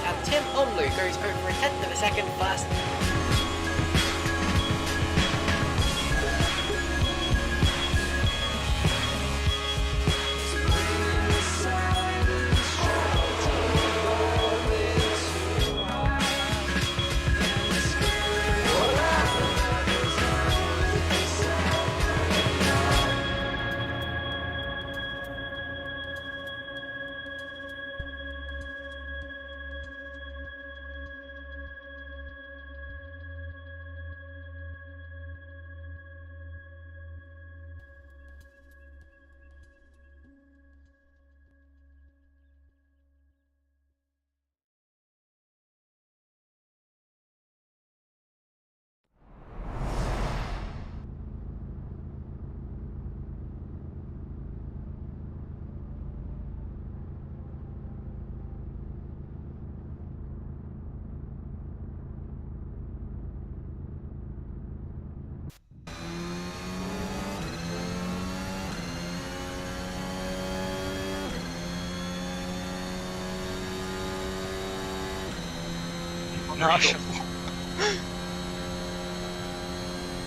And Tim Unlu goes over a tenth of a second fast. Gosh.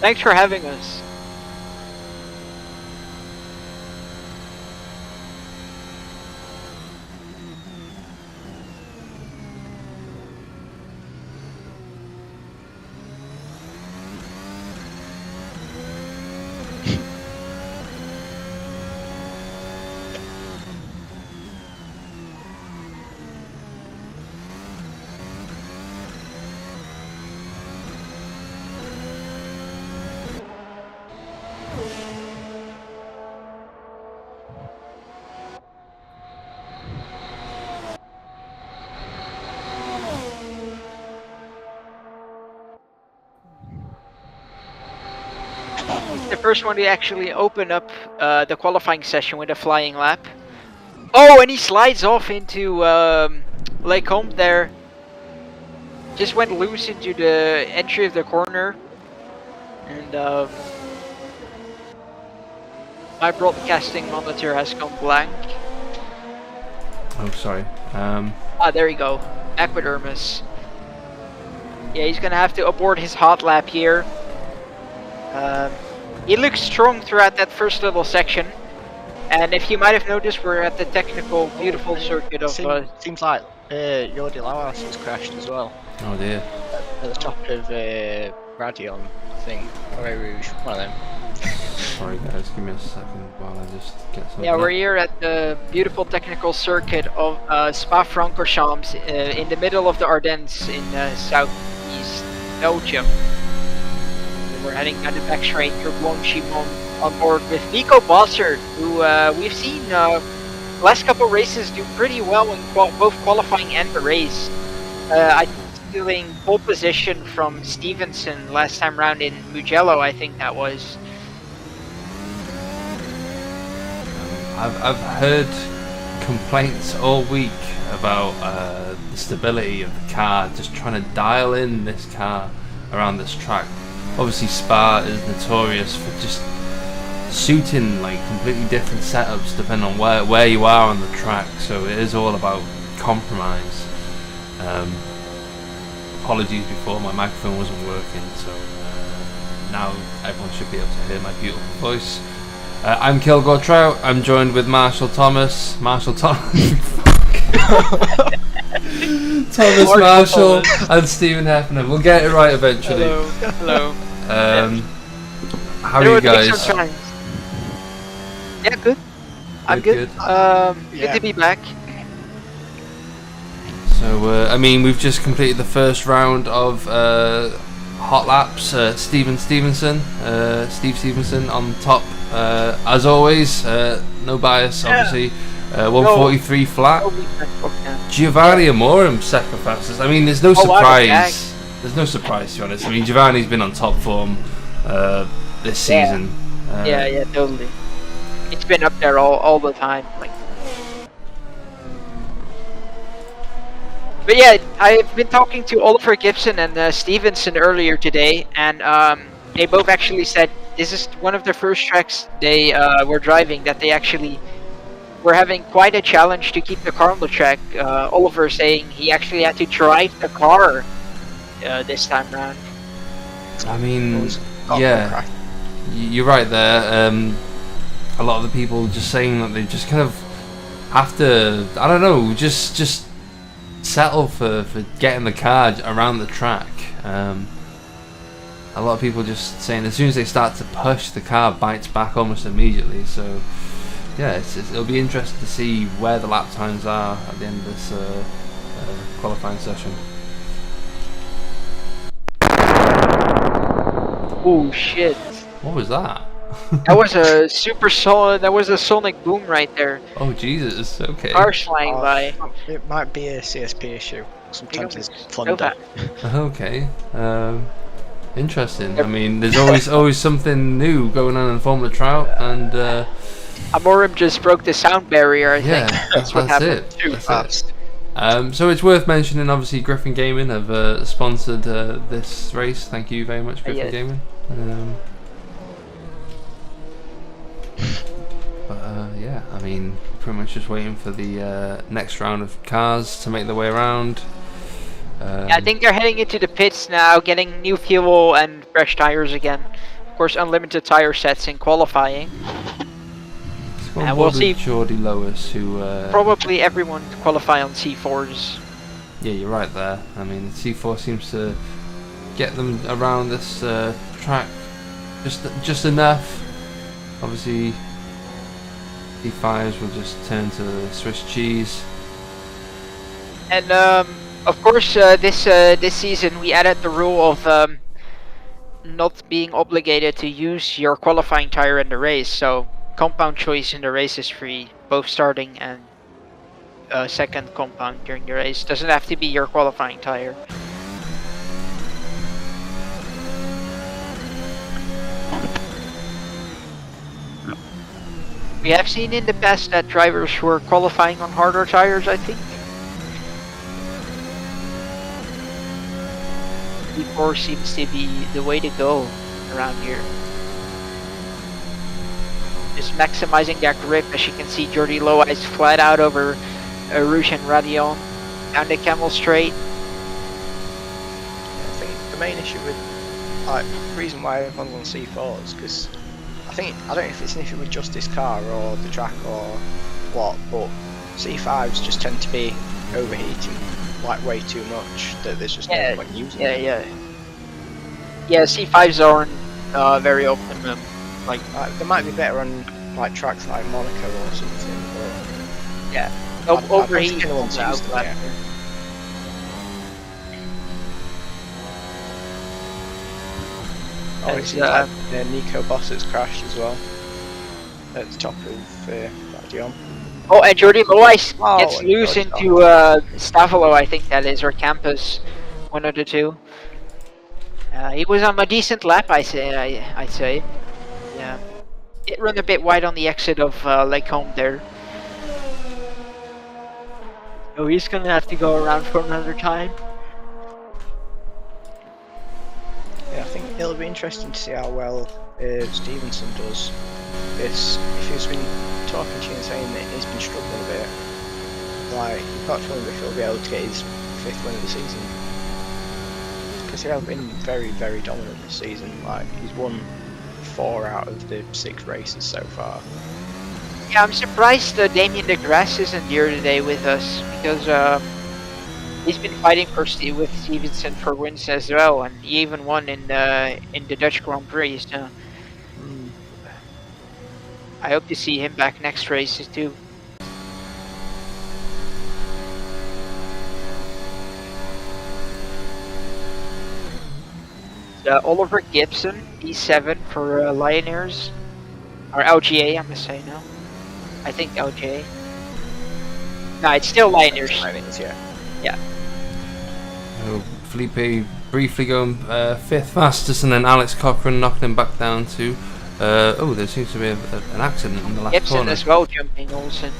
Thanks for having us. The first one to actually open up the qualifying session with a flying lap. Oh, and he slides off into Lake Combe there. Just went loose into the entry of the corner. And my broadcasting monitor has gone blank. Oh, sorry. Ah, there you go. Back with Hermes. Yeah, he's gonna have to abort his hot lap here. He looks strong throughout that first little section. And if you might have noticed, we're at the technical, beautiful circuit of... Seems like your Delaware has crashed as well. Oh dear. At the top of Radion, I think. Or Rouge, one of them. Sorry guys, give me a second while I just get something. Yeah, we're here at the beautiful technical circuit of Spa-Francorchamps in the middle of the Ardennes in southeast Belgium. We're heading down the back straight through Blanchimont on board with Nico Bossert, who we've seen last couple races do pretty well in both qualifying and the race. I think stealing pole position from Stevenson last time round in Mugello, I think that was. I've heard complaints all week about the stability of the car, just trying to dial in this car around this track. Obviously Spa is notorious for just suiting like completely different setups depending on where you are on the track, so it is all about compromise. Apologies before, my microphone wasn't working, so now everyone should be able to hear my beautiful voice. I'm Kilgore Trout. I'm joined with Marshall Thomas, Thomas Marshall, and Stephen Hefner. We'll get it right eventually. Hello. How are you guys? Yeah, good. I'm good. Good to be back. So, I mean, we've just completed the first round of hot laps. Steve Stevenson on top. As always, no bias, obviously. 143 flat. Giovanni Amorim second fastest. I mean, there's no surprise. There's no surprise, to be honest. I mean, Giovanni's been on top form this season. Yeah, totally. It's been up there all the time. But yeah, I've been talking to Oliver Gibson and Stevenson earlier today, and they both actually said this is one of the first tracks they were driving that they actually were having quite a challenge to keep the car on the track. Oliver saying he actually had to drive the car this time around. I mean, yeah, you're right there. A lot of the people just saying that they just kind of have to, I don't know, just settle for getting the car around the track. A lot of people just saying as soon as they start to push, the car bites back almost immediately. So yeah, it'll be interesting to see where the lap times are at the end of this qualifying session. Oh shit! What was that? That was a super solid. That was a sonic boom right there. Oh Jesus! Okay. Cars flying by. It might be a CSP issue. Sometimes it's thunder. Okay. Interesting. I mean, there's always something new going on in Formula Trout, and Amorim just broke the sound barrier. I think that's what happened. Too fast. So it's worth mentioning. Obviously, Griffin Gaming have sponsored this race. Thank you very much, Griffin Gaming. Yeah, I mean, pretty much just waiting for the next round of cars to make their way around. I think they're heading into the pits now, getting new fuel and fresh tires again. Of course, unlimited tire sets in qualifying. And we'll see. Jordy Lois, who probably everyone qualify on C4s. Yeah, you're right there. I mean, C4 seems to get them around this track just enough. Obviously, C5s will just turn to Swiss cheese. And of course, this season we added the rule of not being obligated to use your qualifying tire in the race. So compound choice in the race is free, both starting and second compound during the race. Doesn't have to be your qualifying tire. We have seen in the past that drivers were qualifying on harder tires, I think. C4 seems to be the way to go around here. Just maximizing that grip. As you can see, Jordi Loa is flat out over Rouge and Radion down the Camel Straight. I think the main issue with, the reason why everyone's on C4s, because I don't know if it's an issue with just this car or the track or what, but C5s just tend to be overheating way too much that there's just no point using them. Yeah, C5s aren't very optimum. They might be better on tracks like Monaco or something, but yeah, overheating ones use them, yeah. Oh, it seems Nico Bossett's crashed as well at the top of Radion. Oh, and Jordi Loa gets loose into Stavolo, I think that is, or Campus, one of the two. He was on a decent lap, I'd say. Yeah, it ran a bit wide on the exit of Lake Home there. So he's gonna have to go around for another time. Yeah, I think it'll be interesting to see how well Stevenson does. This, if he's been talking to you and saying that he's been struggling a bit, like, you've got to wonder if he'll be able to get his 5th win of the season. Because he has been very, very dominant this season. Like, he's won 4 out of the 6 races so far. Yeah, I'm surprised Damien DeGrasse isn't here today with us, because he's been fighting with Stevenson for wins as well, and he even won in the Dutch Grand Prix. So I hope to see him back next races too. Oliver Gibson, P7 for Lioneers, or LGA, I must say now. I think LGA. No, it's still Lioneers. Lioneers, yeah. Yeah. Felipe briefly going 5th fastest, and then Alex Cochran knocking him back down to. Oh, there seems to be an accident in the last Gibson corner. as well jumping Olsen.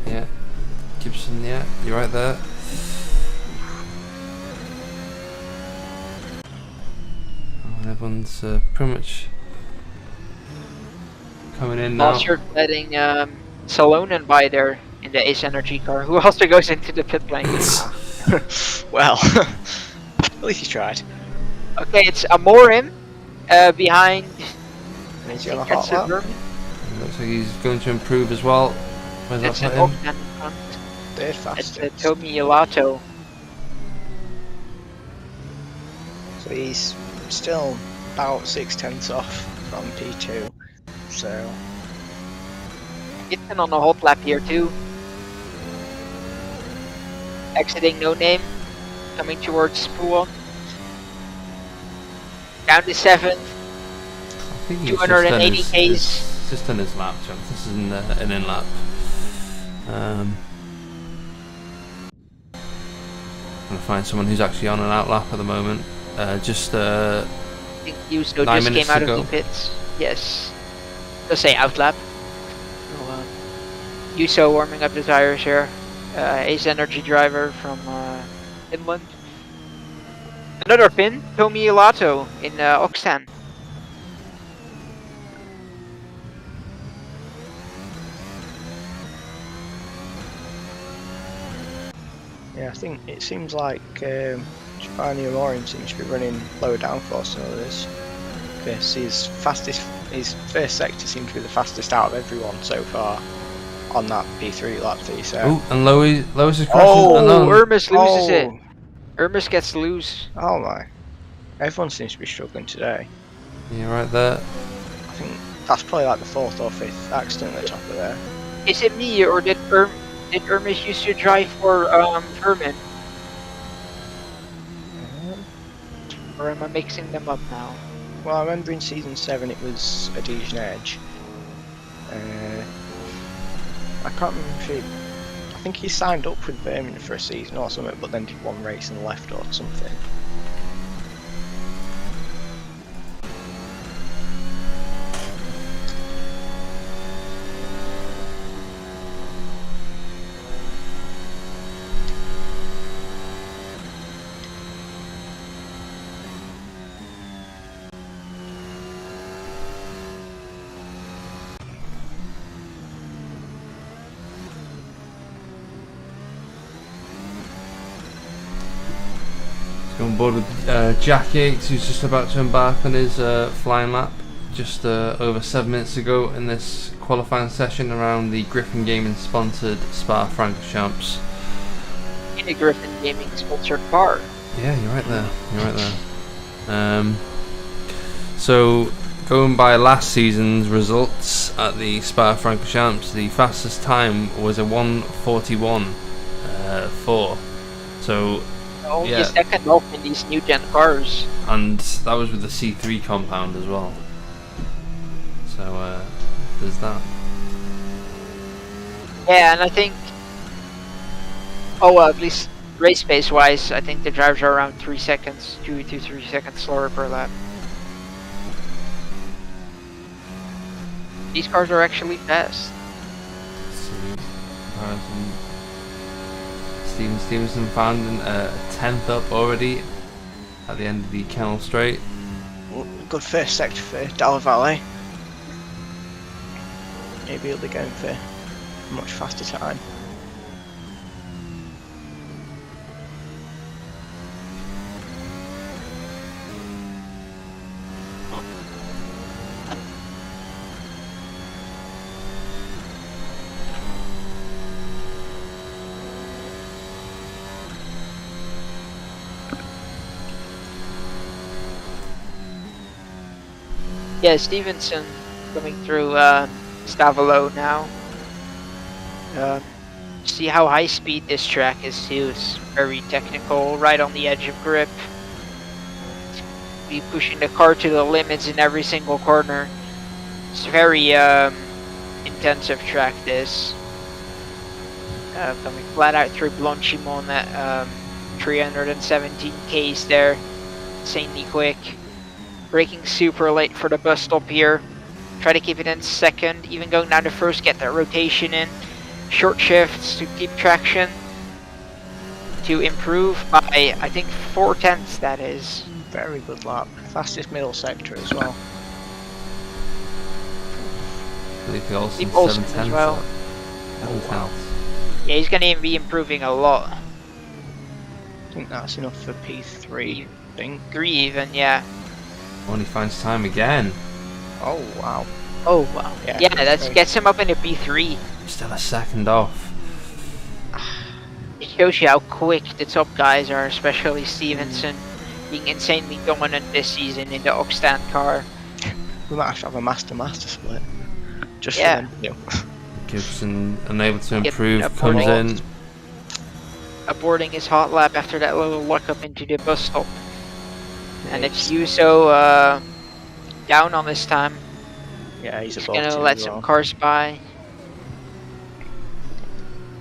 Yeah, Gibson. Yeah, you're right there. Oh, everyone's pretty much coming in now. Also letting Salonen by there in the Ace Energy car, who also goes into the pit lane. Well, at least he tried. Okay, it's Amorim behind. And he's on a hot lap. Looks like he's going to improve as well. Where's that It's put an him? Ogden in front. Third It's fastest. Tomi Ilato. So he's still about 6/10 off from P2. So Gibson on a hot lap here too. Exiting No Name, coming towards Spoon. Down to 7th. I think he's 280 just Ks. It's just done his lap, John. This is an in lap. Gonna find someone who's actually on an out lap at the moment. I think Yuso 9 just minutes came out to go. of the pits. Yes. Let's say out lap. So, Yuso warming up the tires here. Ace Energy driver from Finland. Another Finn, Tomi Ilato in Oxtan. yeah, I think it seems like Giovanni Amorim seems to be running lower downforce than others. Because his first sector seems to be the fastest out of everyone so far on that P3 lap that he said. Oh, and Lois is crashing. Oh, no. Urmus loses it. Urmus gets loose. Oh my. Everyone seems to be struggling today. You're right there. I think that's probably like the 4th or 5th accident at the top of there. Is it me or did Urmus used to drive for Herman? Or am I mixing them up now? Well, I remember in season 7 it was Adhesion Edge. I can't remember if I think he signed up with Birmingham for a season or something, but then did one race and left or something. On board with Jack Yates, who's just about to embark on his flying lap just over 7 minutes ago in this qualifying session around the Griffin Gaming sponsored Spa-Francorchamps. In a Griffin Gaming sponsored car. Yeah, you're right there. You're right there. So, going by last season's results at the Spa-Francorchamps, the fastest time was a 1:41.4. So. Only a second off in these new gen cars. And that was with the C3 compound as well. So there's that. Yeah, and I think, at least race pace wise, I think the drivers are around 3 seconds, 2 to 3 seconds slower per lap. These cars are actually fast. So comparison. Stevenson found a 10th up already at the end of the Kennel Straight. Good first sector for Dalla Valle. Maybe he'll be going for a much faster time. Yeah, Stevenson coming through Stavolo now. See how high speed this track is too. It's very technical, right on the edge of grip. Be pushing the car to the limits in every single corner. It's very intensive track this. Coming flat out through Blanchimont at 317 k's there. Insanely quick. Braking super late for the bus stop here. Try to keep it in second, even going down to first, get that rotation in. Short shifts to keep traction. To improve by, I think, 4/10 that is. Very good lap. Fastest middle sector as well. Felipe Olsen, Felipe Olsen 7/10 as well. up. 7/10. Yeah, he's going to be improving a lot. I think that's enough for P3, I think. 3 even, yeah. Only finds time again. Oh, wow. Oh, wow. Yeah, Yeah, that great. gets him up into P3. Still a second off. It shows you how quick the top guys are, especially Stevenson, being insanely dominant this season in the Oxstand car. We might have to have a master split. Just Yeah. for them. Gibson unable to Get improve, up comes on in. Aborting his hot lap after that little luck up into the bus stop. And it's Yuso down on this time. Yeah, he's He's above gonna too let as some well. cars by.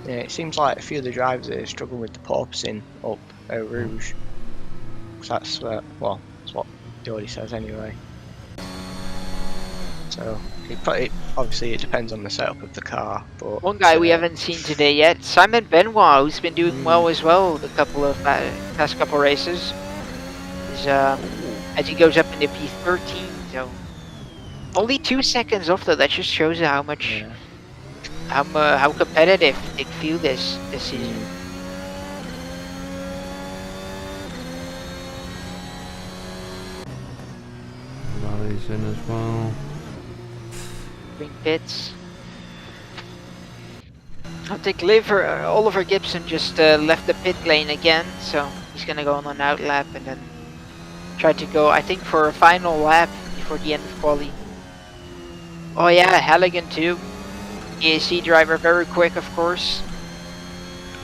Yeah, it seems like a few of the drivers are struggling with the porpoising up Eau Rouge. 'Cause that's, well, that's what he already says anyway. So, obviously it depends on the setup of the car, but... One guy we haven't seen today yet, Simon Benoit, who's been doing well as well the couple of past couple races. He's, as he goes up into P13, so only 2 seconds off though. That just shows you how much, how competitive they feel this season. Rally's in as well. Green pits. I think Oliver Gibson just left the pit lane again, so he's gonna go on an out lap and then try to go, I think, for a final lap before the end of quali. Oh yeah, Halligan too. EAC driver, very quick, of course.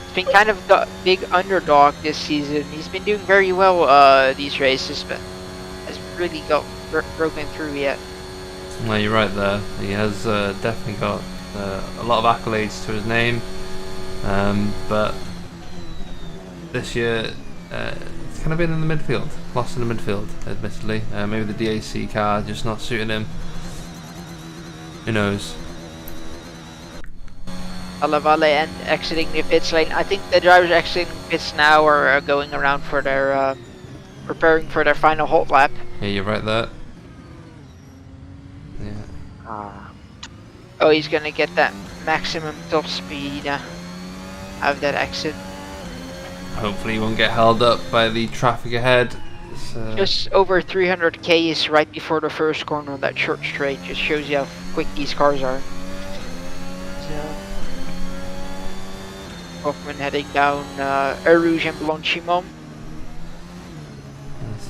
He's been kind of the big underdog this season. He's been doing very well these races, but hasn't really got broken through yet. No, you're right there. He has definitely got a lot of accolades to his name, but this year it's kind of been in the midfield, lost in the midfield, admittedly. Maybe the DAC car just not suiting him. Who knows? Valle and exiting the pits lane. I think the drivers exiting pits now are going around for their preparing for their final hot lap. Yeah, you're right there. Yeah. Oh, he's gonna get that maximum top speed out of that exit. Hopefully he won't get held up by the traffic ahead. Just over 300 k's right before the first corner on that short straight. Just shows you how quick these cars are. So, Hoffman heading down Eau Rouge and Blanchimont.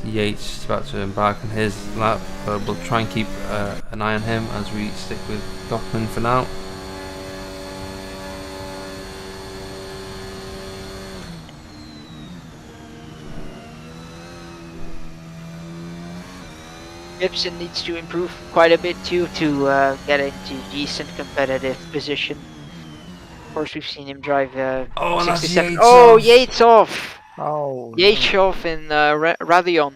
Yates is about to embark on his lap, but we'll try and keep an eye on him as we stick with Goffman for now. Gibson needs to improve quite a bit too to get into decent competitive position. Of course, we've seen him drive Oh, and that's 67. Yates Oh, off. Yates off! Oh, Yates off in Radion.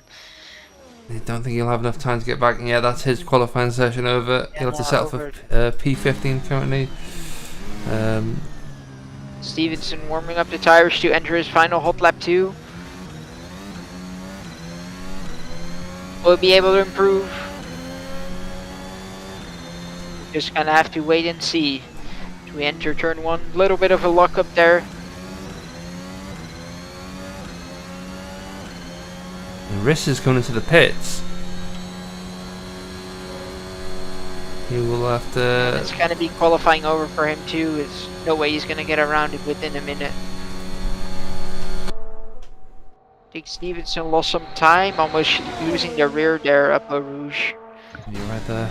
I don't think he'll have enough time to get back. Yeah, that's his qualifying session over. He'll have to settle for P15 currently. Stevenson warming up the tires to enter his final hot lap 2. Will be able to improve. Just gonna have to wait and see. As we enter turn 1, little bit of a lock up there. And Riss is coming into the pits. He will have to. It's gonna be qualifying over for him too. There's no way he's gonna get around it within a minute. I think Stevenson lost some time, almost losing the rear there up Eau Rouge. You're right there.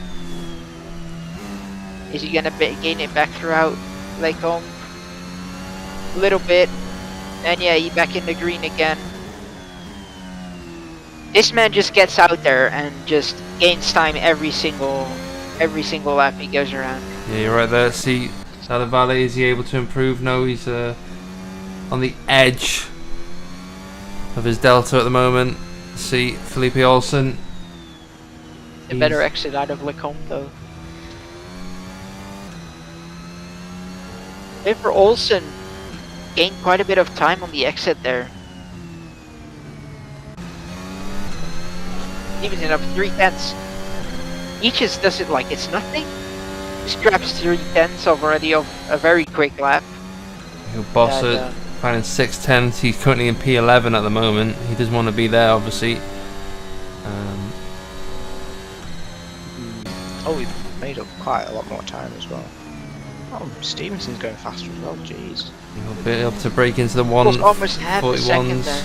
Is he gonna gain it back throughout Lake Home? A little bit. And yeah, he's back in the green again. This man just gets out there and just gains time every single lap he goes around. Yeah, you're right there. See, Salavale, is he able to improve? No, he's on the edge of his delta at the moment. See, Felipe Olsen. A better exit out of Lake Home though. For Olsen, gained quite a bit of time on the exit there. Even up 3/10. He just does it like it's nothing. Just grabs 3/10 already of a very quick lap. He'll boss it, finding 6/10. He's currently in P11 at the moment. He doesn't want to be there, obviously. Oh, we've made up quite a lot more time as well. Oh, Stevenson's going faster as well, jeez. He'll be able to break into the Almost half a second 141s. there.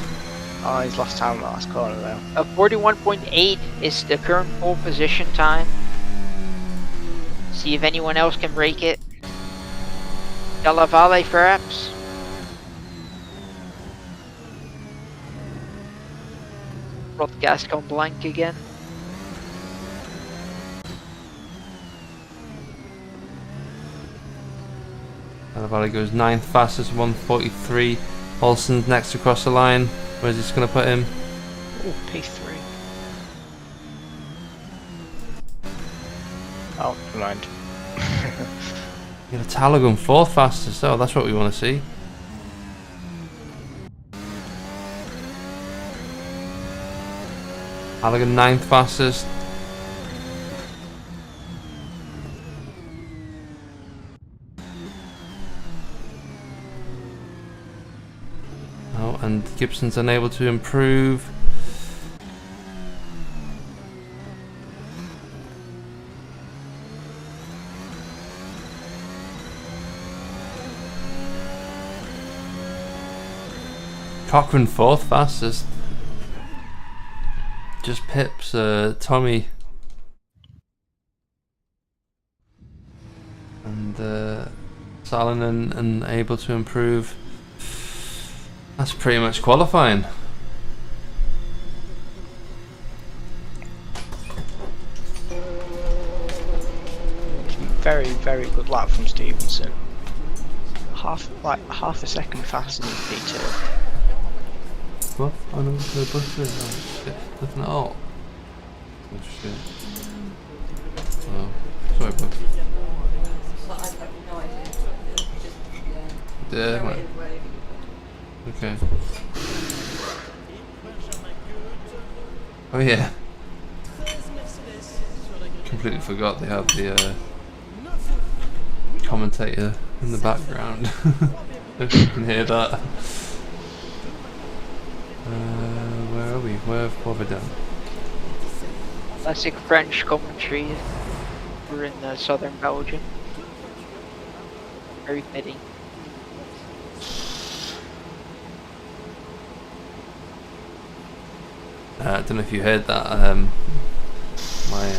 Oh, he's lost time in the last corner though. 41.8 is the current pole position time. See if anyone else can break it. Della Valle perhaps. Rod Gascon blank again. Salavale goes 9th fastest, 143. Olsen's next across the line. Where's this going to put him? Ooh, P3. Oh, never mind. You got a Talagon 4th fastest, oh, that's what we want to see. Talagon 9th fastest. Oh, and Gibson's unable to improve. Cochrane 4th fastest. Just pips Tommy. And Salonen unable to improve. That's pretty much qualifying. Very, very good lap from Stevenson. Half a second faster than P2. What? Oh no, no bus is. Oh shit, nothing at all. Interesting. Oh, sorry, bud. Yeah, right. Okay. Oh yeah. Completely forgot they have the commentator in the background. If you can hear that. Where are we? Where have we done? Classic French commentary. We're in southern Belgium. Very fitting. I don't know if you heard that. My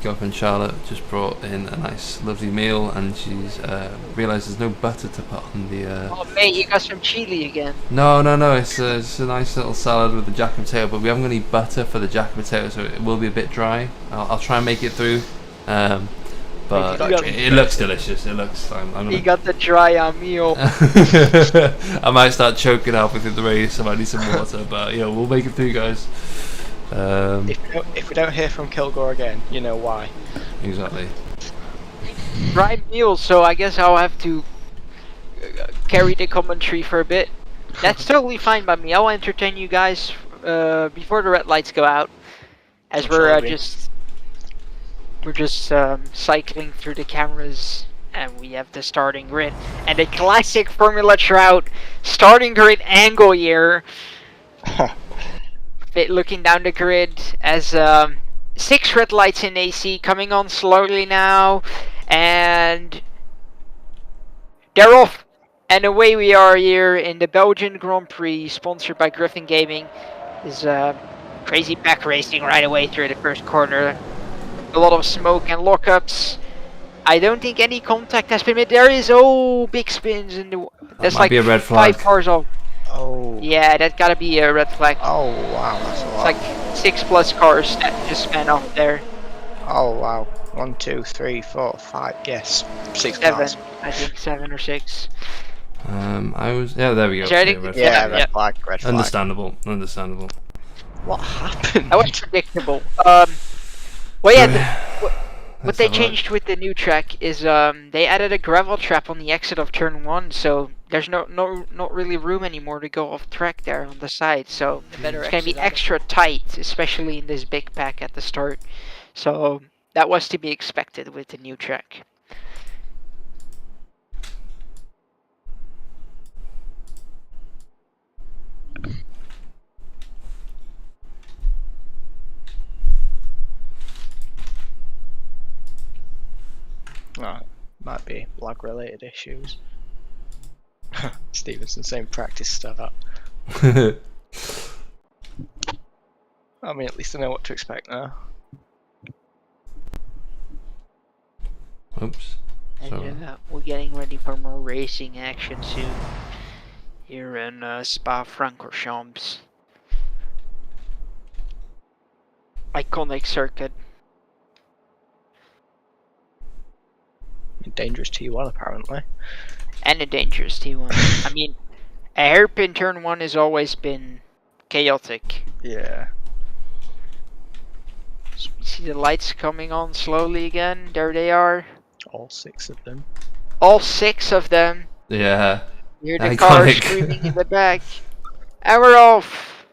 girlfriend Charlotte just brought in a nice, lovely meal, and she's realised there's no butter to put on the. Oh mate, you got some chili again. No. It's a nice little salad with the jack and potato, but we haven't got any butter for the jack and potato, so it will be a bit dry. I'll try and make it through. But it looks delicious. It looks. I'm gonna... You got the dry meal. I might start choking halfway through the race. I might need some water, but yeah, we'll make it through, guys. If we don't hear from Kilgore again, you know why. Exactly. Dry meal, so I guess I'll have to carry the commentary for a bit. That's totally fine by me. I'll entertain you guys before the red lights go out, as I'm we're sure just cycling through the cameras, and we have the starting grid and the classic Formula Trout starting grid angle here. Looking down the grid as 6 red lights in AC coming on slowly now, and they're off. And away we are here in the Belgian Grand Prix, sponsored by Griffin Gaming. Is crazy back racing right away through the first corner. A lot of smoke and lockups. I don't think any contact has been made. There is big spins in the. There's like be a red flag. 5 cars off. Oh. Yeah, that gotta be a red flag. Oh wow, that's a lot. It's like 6+ cars that just spun off there. Oh wow. 1, 2, 3, 4, 5. Yes, 6 7, cars. I think 7 or 6. There we go. Is there any- red Yeah, flag. red flag. Red flag. Understandable. What happened? That was predictable. Well, yeah. What Let's they have a look. changed with the new track is they added a gravel trap on the exit of turn 1, so there's not really room anymore to go off track there on the side. So it's gonna be extra tight, especially in this big pack at the start. So that was to be expected with the new track. Oh, might be lag related issues. Stevenson saying practice start. I mean, at least I know what to expect now. Oops. So, And we're getting ready for more racing action soon here in Spa-Francorchamps. Iconic circuit. Dangerous T1 apparently. And a dangerous T1. I mean, a hairpin turn 1 has always been chaotic. Yeah. You see the lights coming on slowly again. There they are. All 6 of them. All 6 of them. yeah. You hear the car Iconic. screaming in the back. And we're off.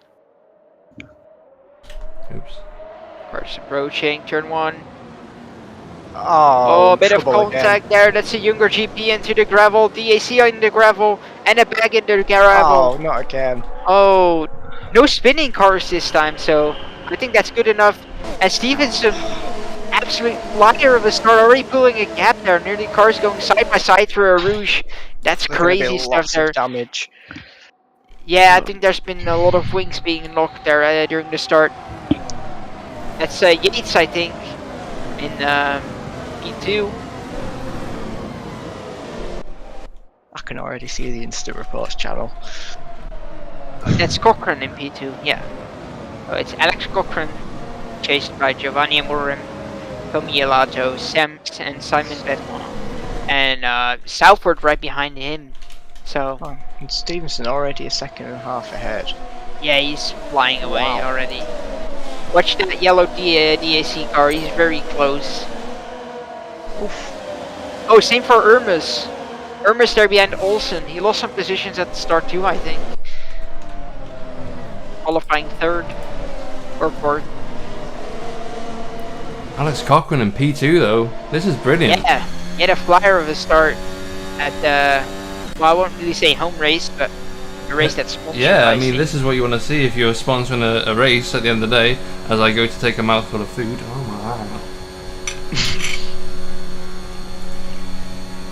Oops. Cars approaching turn 1. Oh, A bit of trouble contact again. there. That's a younger GP into the gravel. DAC in the gravel. And a bag in the gravel. Oh, not again. Oh, no spinning cars this time, so I think that's good enough. And Stevenson, absolute liar of a start, already pulling a gap there. Nearly cars going side by side through a rouge. That's There's gonna be crazy stuff lots there. of damage. Yeah, I think there's been a lot of wings being locked there during the start. That's Yates, I think, in P2. I can already see the instant reports channel. That's Cochrane in P2, yeah. So it's Alex Cochrane, chased by Giovanni Amorim, Tommy Elato, Sam, and Simon Bedmont. And Southward right behind him. So, Oh, and Stevenson already a second and a half ahead. yeah, he's flying away Wow. already. Watch that yellow DAC car, he's very close. Oof. Oh, same for Irmus. Irmus there behind Olsen. He lost some positions at the start too, I think. Qualifying 3rd or 4th. Alex Cochrane in P2 though. This is brilliant. Yeah, he had a flyer of a start at the, well, I won't really say home race, but a race that's sponsored Yeah, by I mean, C. this is what you want to see if you're sponsoring a race at the end of the day. As I go to take a mouthful of food. Oh my.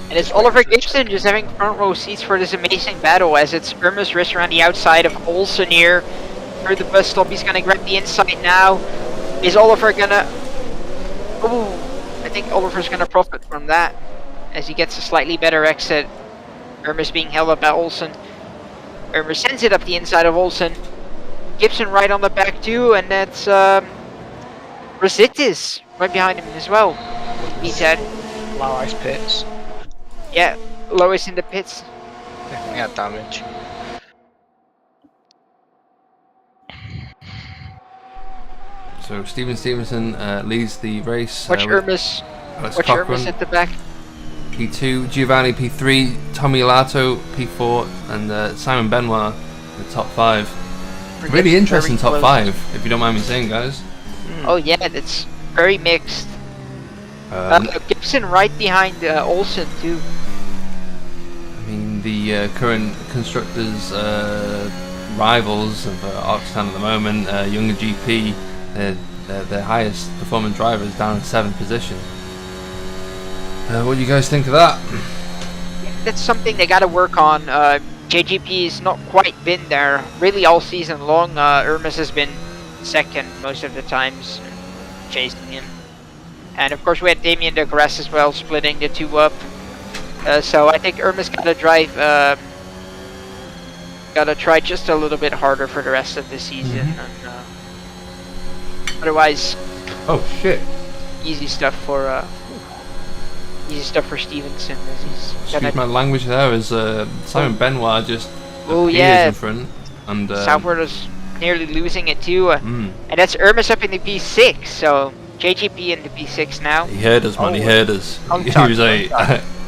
And it's Oliver Gibson just having front row seats for this amazing battle as it's Irmus race around the outside of Olsen here. Through the bus stop, he's gonna grab the inside now. Is Oliver gonna... Ooh, I think Oliver's gonna profit from that as he gets a slightly better exit. Irmus being held up by Olsen. Irmus sends it up the inside of Olsen. Gibson right on the back too, and that's Rositis right behind him as well. P10. Low ice pits. Yeah, lowest in the pits. Definitely had damage. So Stevenson leads the race. Watch with Irmus. Alex Watch Cochrane. Irmus at the back. P2, Giovanni P3, Tommy Lato P4, and Simon Benoit in the top 5. Really interesting top 5, if you don't mind me saying, guys. Oh yeah, that's very mixed. Gibson right behind Olsen too. I mean, the current constructors' rivals of Oxtan at the moment, Younger GP, their highest performing driver is down in 7th position. What do you guys think of that? That's something they got to work on. JGP's not quite been there really all season long. Hermes has been second most of the times, chasing him. And of course we had Damien de Grasse as well, splitting the two up. So I think Hermes got to drive, got to try just a little bit harder for the rest of the season. And, otherwise, oh shit! Easy stuff for Stevenson. As he's excuse my language there. Is Simon Benoit just appears in front, and Southward was nearly losing it too. And that's Hermes up in the P6. So JGP in the P6 now. He heard us, man. He heard us. He was like,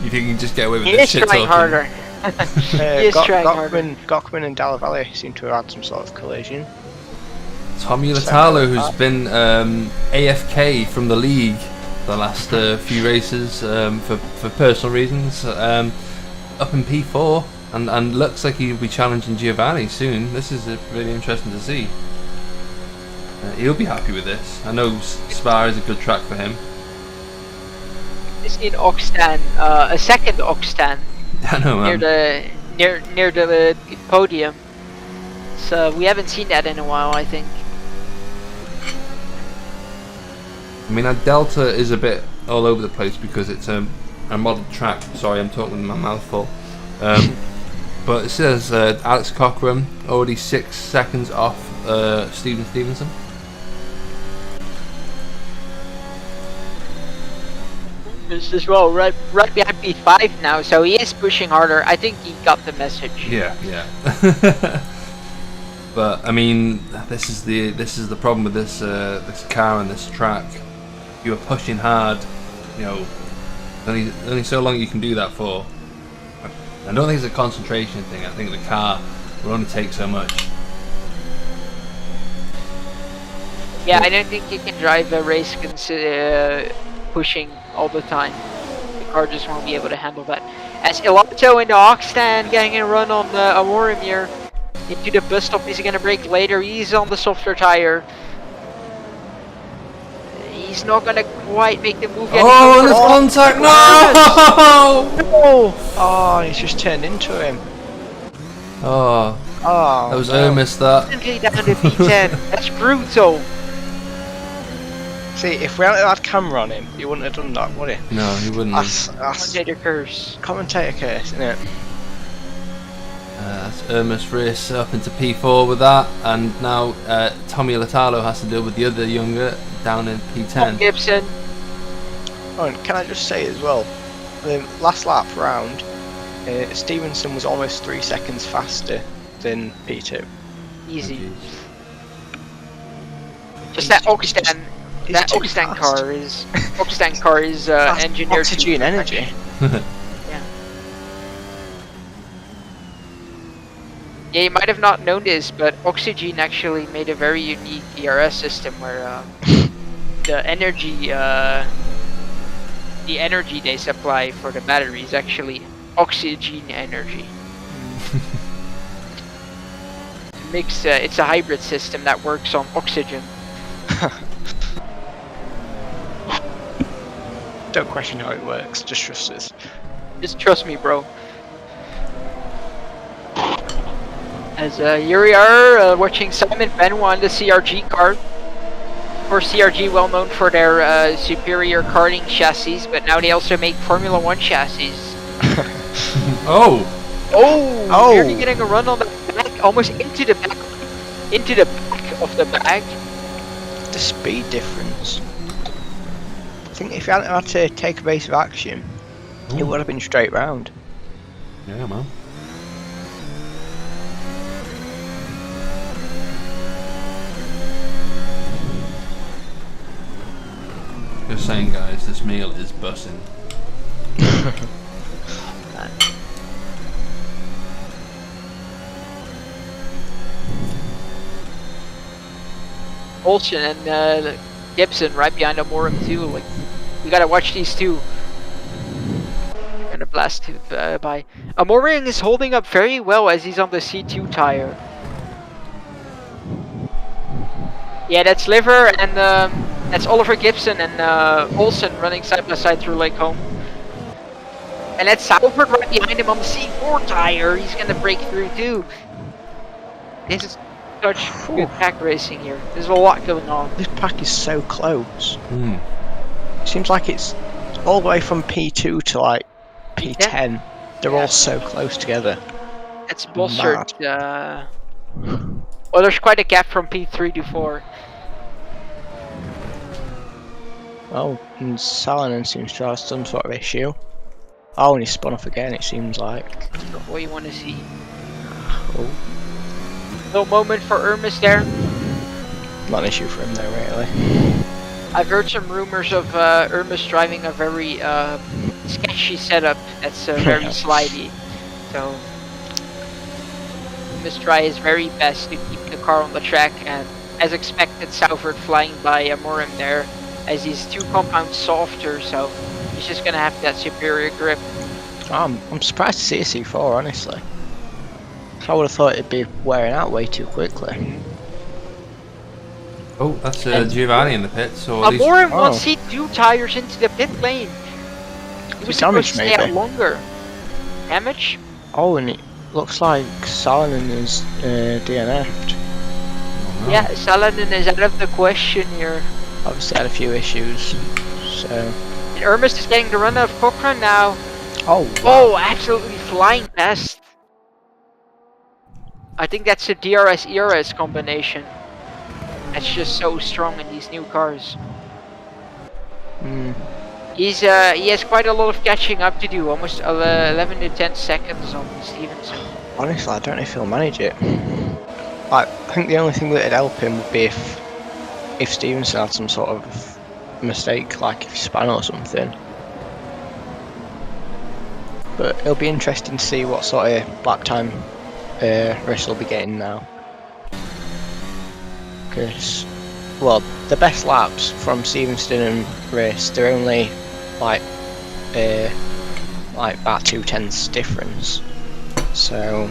"You think you can just get away with this shit talking?" He is trying harder. He is trying harder. Gockman and Dalla Valle seem to have had some sort of collision. Tommy Latalo, who's been AFK from the league the last few races for personal reasons, up in P4, and looks like he'll be challenging Giovanni soon. This is really interesting to see. He'll be happy with this. I know Spa is a good track for him. It's in Oxtan, a second Oxtan. I know, man. Near the podium. So we haven't seen that in a while, I think. I mean, that Delta is a bit all over the place because it's a model track. Sorry, I'm talking with my mouth full. But it says Alex Cochran already 6 seconds off Stevenson. This as well, right behind P5 now, so he is pushing harder. I think he got the message. Yeah. But I mean, this is the problem with this car and this track. You are pushing hard, you know. Only so long you can do that for. I don't think it's a concentration thing. I think the car will only take so much. Yeah, I don't think you can drive a race pushing all the time. The car just won't be able to handle that. As Ilato into Oxtan getting a run on Amorimir into the bus stop. Is he going to brake later? He's on the softer tire. He's not going to quite make the move yet. Oh, there's contact! No! Oh, he's just turned into him. Oh, that was Hermes, that. Instantly down to P10. That's brutal. See, if we hadn't had camera on him, he wouldn't have done that, would he? No, he wouldn't have. That's Commentator curse. Commentator curse, isn't it? That's Hermes race up into P4 with that, and now Tommy Latalo has to deal with the other younger down in P10. Gibson. Oh, and can I just say as well, the last lap round, Stevenson was almost 3 seconds faster than P2. Easy. Just that Oxtan. That Oxtan car is engineered oxygen energy. Yeah, you might have not known this, but Oxygen actually made a very unique ERS system where the energy they supply for the battery is actually oxygen energy. It's a hybrid system that works on oxygen. Don't question how it works, just trust us. Just trust me, bro. As here we are watching Simon Benoit in the CRG car. Of course, CRG well known for their superior karting chassis, but now they also make Formula 1 chassis. Oh! Nearly getting a run on the back, almost into the back of the bag. The speed difference. I think if you hadn't had to take a base of action, it would have been straight round. Yeah, man. Just saying, guys, this meal is bussing. Olsen and Gibson right behind Amorim too. Like, we gotta watch these two. Gonna blast by. Amorim is holding up very well as he's on the C2 tire. Yeah, that's Liver and that's Oliver Gibson and Olsen running side by side through Lake Home. And that's Salford right behind him on the C4 tire. He's gonna break through too. This is such good pack racing here. There's a lot going on. This pack is so close. It seems like it's all the way from P2 to like P10. They're all so close together. It's bolstered. Well, there's quite a gap from P3 to 4. Oh, and Salonen seems to have some sort of issue. Oh, and he spun off again, it seems like. Not what you want to see. Oh. No moment for Ermis there. Not an issue for him though, really. I've heard some rumors of Ermis driving a very sketchy setup that's very slidey. So, Ermis try his very best to keep the car on the track, and as expected, Salford flying by Amorim there, as he's 2 compounds softer, so he's just gonna have that superior grip. I'm surprised to see a C4, honestly. I would have thought it'd be wearing out way too quickly. Oh, that's Giovanni in the pits. So at least... Amorim wants C2 tires into the pit lane. He was supposed to stay out longer. Damage? Oh, and it looks like Salonen is DNF'd. Oh, no. Yeah, Salonen is out of the question here. Obviously had a few issues, so... And Ermis is getting the run out of Cochrane now. Oh, wow. Oh, absolutely flying past. I think that's a DRS-ERS combination. That's just so strong in these new cars. He has quite a lot of catching up to do. Almost 11 to 10 seconds on Stevenson. Honestly, I don't know if he'll manage it. I think the only thing that'd help him would be if Stevenson had some sort of mistake, like if he spun or something. But it'll be interesting to see what sort of lap time Russell will be getting now. Because, well, the best laps from Stevenson and Race, they're only like about 2/10 difference. So,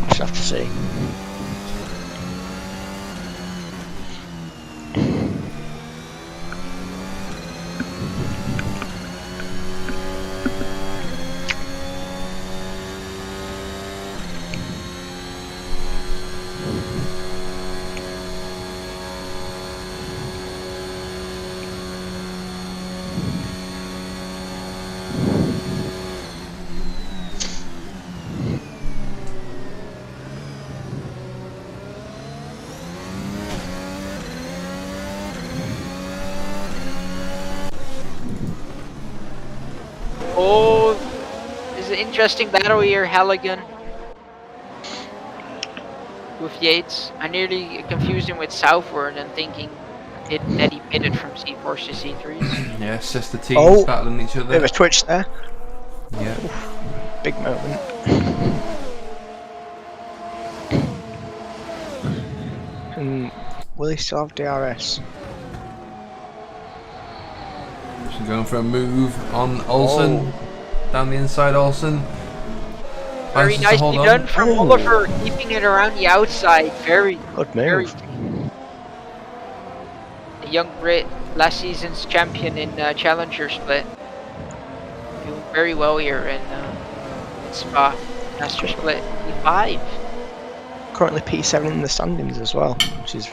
we'll just have to see. Oh, there's an interesting battle here, Halligan. With Yates. I nearly confused him with Southward and thinking that he pitted from C4s to C3s. Yeah, sister teams battling each other. Bit of a twitch there. Yeah. Big moment. And will he still have DRS? She's going for a move on Olsen. Down the inside, Olsen. Very nicely done from Oliver, keeping it around the outside. Very good move. The young Brit, last season's champion in Challenger Split. Doing very well here in Spa. Master Split P5. Currently P7 in the standings as well, which is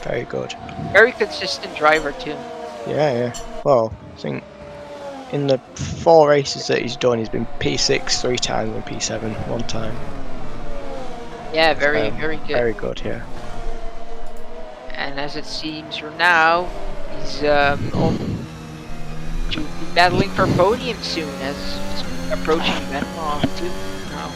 very good. Very consistent driver too. Yeah. Well, I think in the 4 races that he's done, he's been P6 3 times and P7 1 time. Yeah, very good. Very good, yeah. And as it seems for now, he's on to be battling for podium soon, as it's approaching Benoit too now.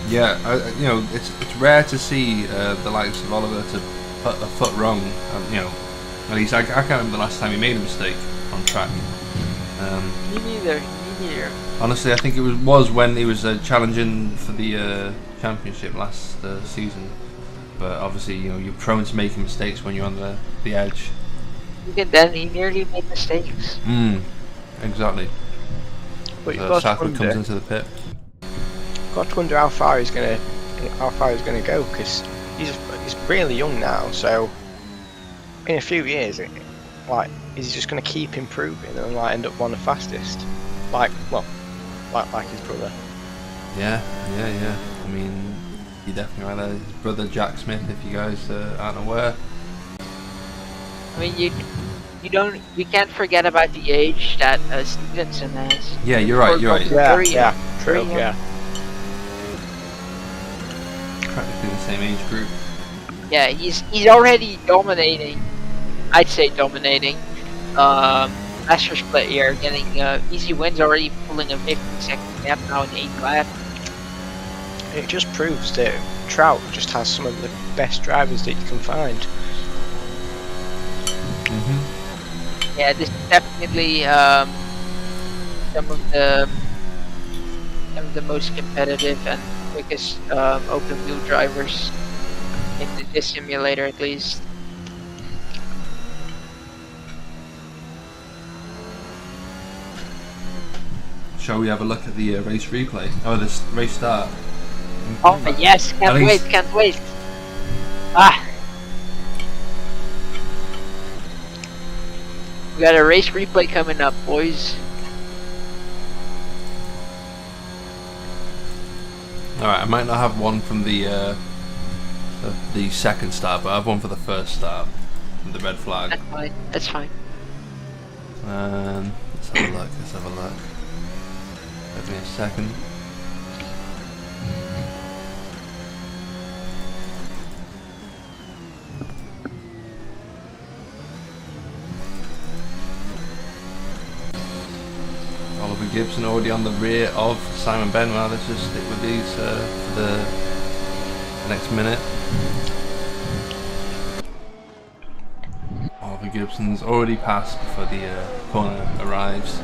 Yeah, you know, it's rare to see the likes of Oliver to put a foot wrong. You know, at least I can't remember the last time he made a mistake on track. Me neither. Honestly, I think it was when he was challenging for the championship last season, but obviously you're prone to making mistakes when you're on the edge. Even then, he nearly made mistakes. Exactly. But you've got Southwood comes into the pit. Got to wonder how far he's gonna go, because he's really young now. So in a few years, is he just gonna keep improving and end up one of the fastest, like his brother? Yeah. I mean, you're definitely right there. His brother Jack Smith, if you guys aren't aware. I mean, you can't forget about the age that Stevenson has. Yeah, you're right. Yeah, true. Yeah. Practically the same age group. Yeah, he's already dominating. I'd say dominating. Master split here, getting easy wins already, pulling a 15-second gap now in 8th lap. It just proves that Trout just has some of the best drivers that you can find. Yeah, this is definitely some of the most competitive and quickest open wheel drivers in this simulator, at least. Shall we have a look at the race replay? Oh, this race start. Oh yes, can't wait. We got a race replay coming up, boys. Alright, I might not have one from the second start, but I have one for the first start. The red flag. That's fine. That's fine. Let's have a look. Give me a second. Oliver Gibson already on the rear of Simon Benwell. Let's just stick with these for the next minute. Oliver Gibson's already passed before the corner arrives.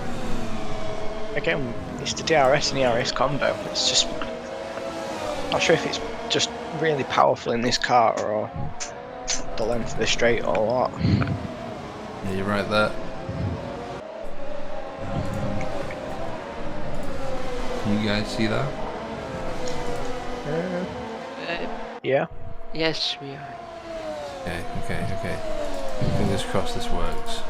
Again, it's the DRS and ERS combo. It's just, I'm not sure if it's just really powerful in this car or the length of the straight or what. Yeah, you're right there. Can you guys see that? Yeah. Yes, we are. Okay. Fingers crossed this works.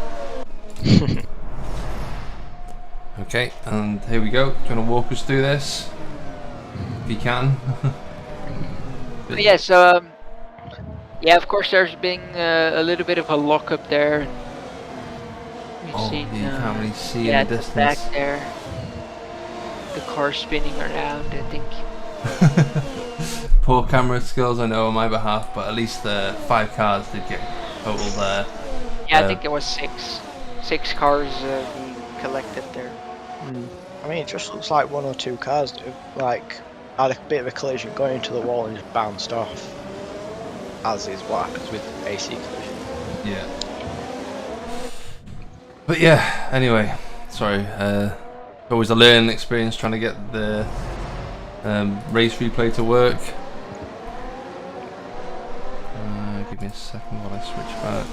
Okay, and here we go. Do you want to walk us through this? If you can. Yeah, so yeah, of course there's been a little bit of a lockup there. We've seen, you can't really see yeah, in the the distance. back there. The car spinning around, I think. Poor camera skills, I know, on my behalf, but at least the 5 cars did get total there. Yeah, I think there was six cars being collected there. I mean, it just looks like 1 or 2 cars that have, had a bit of a collision going into the wall and just bounced off. As is what happens with AC collision. Yeah. But yeah, anyway, sorry. Always a learning experience trying to get the race replay to work. Give me a second while I switch back.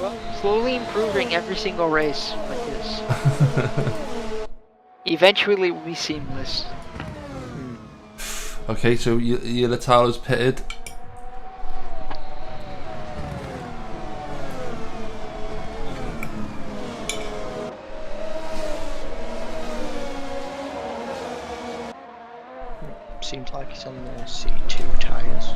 Well, slowly improving every single race like this. Eventually it will be seamless. Okay, so Latalo's pitted. Seems like it's on the C2 tyres.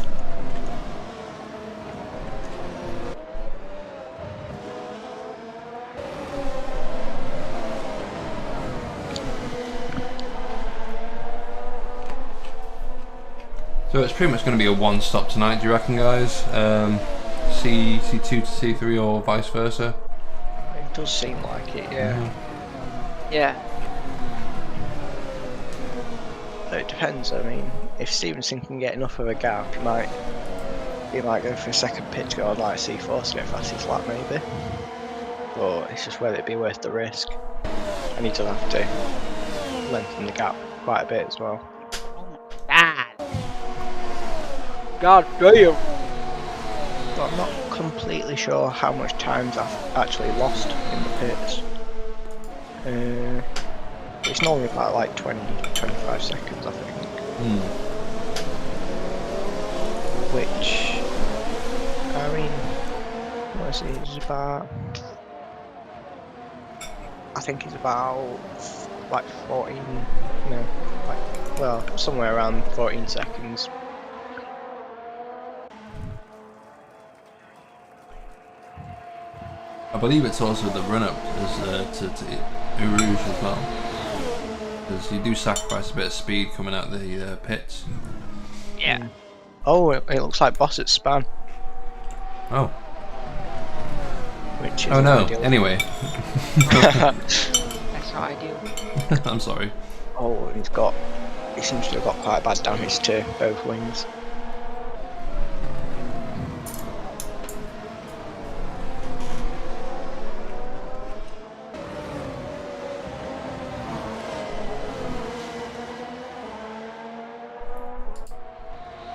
So it's pretty much going to be a one-stop tonight, do you reckon, guys? C2 to C3 or vice versa? It does seem like it, yeah. Yeah. It depends. I mean, if Stevenson can get enough of a gap, he might go for a second pit to go on C4 to get fastest lap maybe. But it's just whether it'd be worth the risk. and he does have to lengthen the gap quite a bit as well. God damn! But I'm not completely sure how much time's I've actually lost in the pits. It's normally about like 20-25 seconds, I think. Which, I mean, what is it? It's about, I think it's about like 14, no, like, well, somewhere around 14 seconds. I believe it's also the run-up to Eau Rouge as well, because you do sacrifice a bit of speed coming out the pits. Yeah. Oh, it looks like Boss at Span. Oh. Which is Oh no. ideal. Anyway. That's how I do. I'm sorry. Oh, he seems to have got quite bad damage to both wings.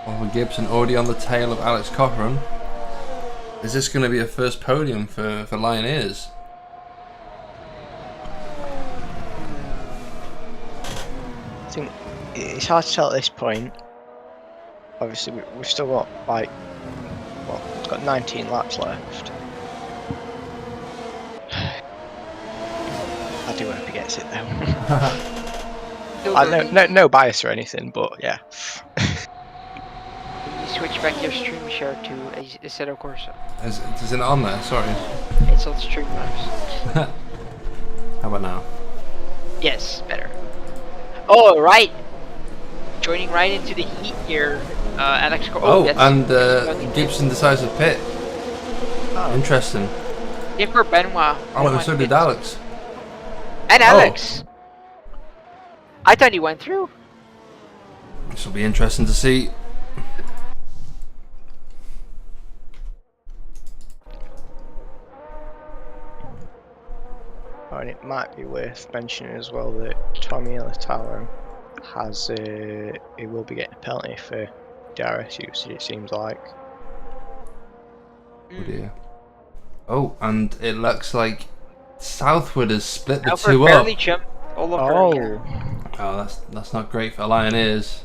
Oliver Gibson already on the tail of Alex Cochran. Is this going to be a first podium for Lioneers? I think it's hard to tell at this point. Obviously, we've still got like, well, it's got 19 laps left. I do hope he gets it though. No bias or anything, but yeah. You switch back your stream share to Assetto Corsa. Is it on there? Sorry. It's on stream maps. How about now? Yes, better. Oh, right. Joining right into the heat here, Alex. And Gibson decides to pit. Oh. Interesting. Yeah, for Benoit. Oh, so did Alex. And Alex. I thought he went through. This will be interesting to see. Oh, and it might be worth mentioning as well that Tommy Ilatalo has he will be getting a penalty for DRS usage, it seems like. Oh dear. Oh, and it looks like Southwood has split the Alfred two barely up. jumped all over. Oh, Oh, that's not great for Lioneers.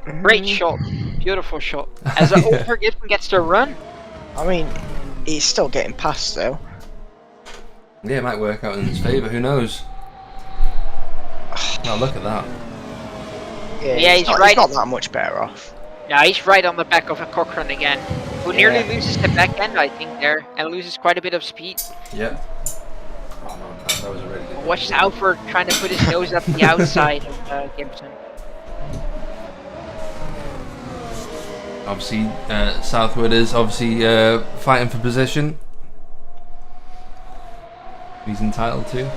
Great shot, beautiful shot. As Oliver Gibson gets to run. I mean, he's still getting past though. Yeah, it might work out in his favour. Who knows? Oh, look at that. Yeah, he's not, right. He's not that much better off. Yeah, he's right on the back of a Cochrane again, who nearly loses the back end, I think, there, and loses quite a bit of speed. Yeah. Oh no, that was a really good. Watch Alfred trying to put his nose up the outside of Gibson. Obviously, Southwood is obviously fighting for position. He's entitled to.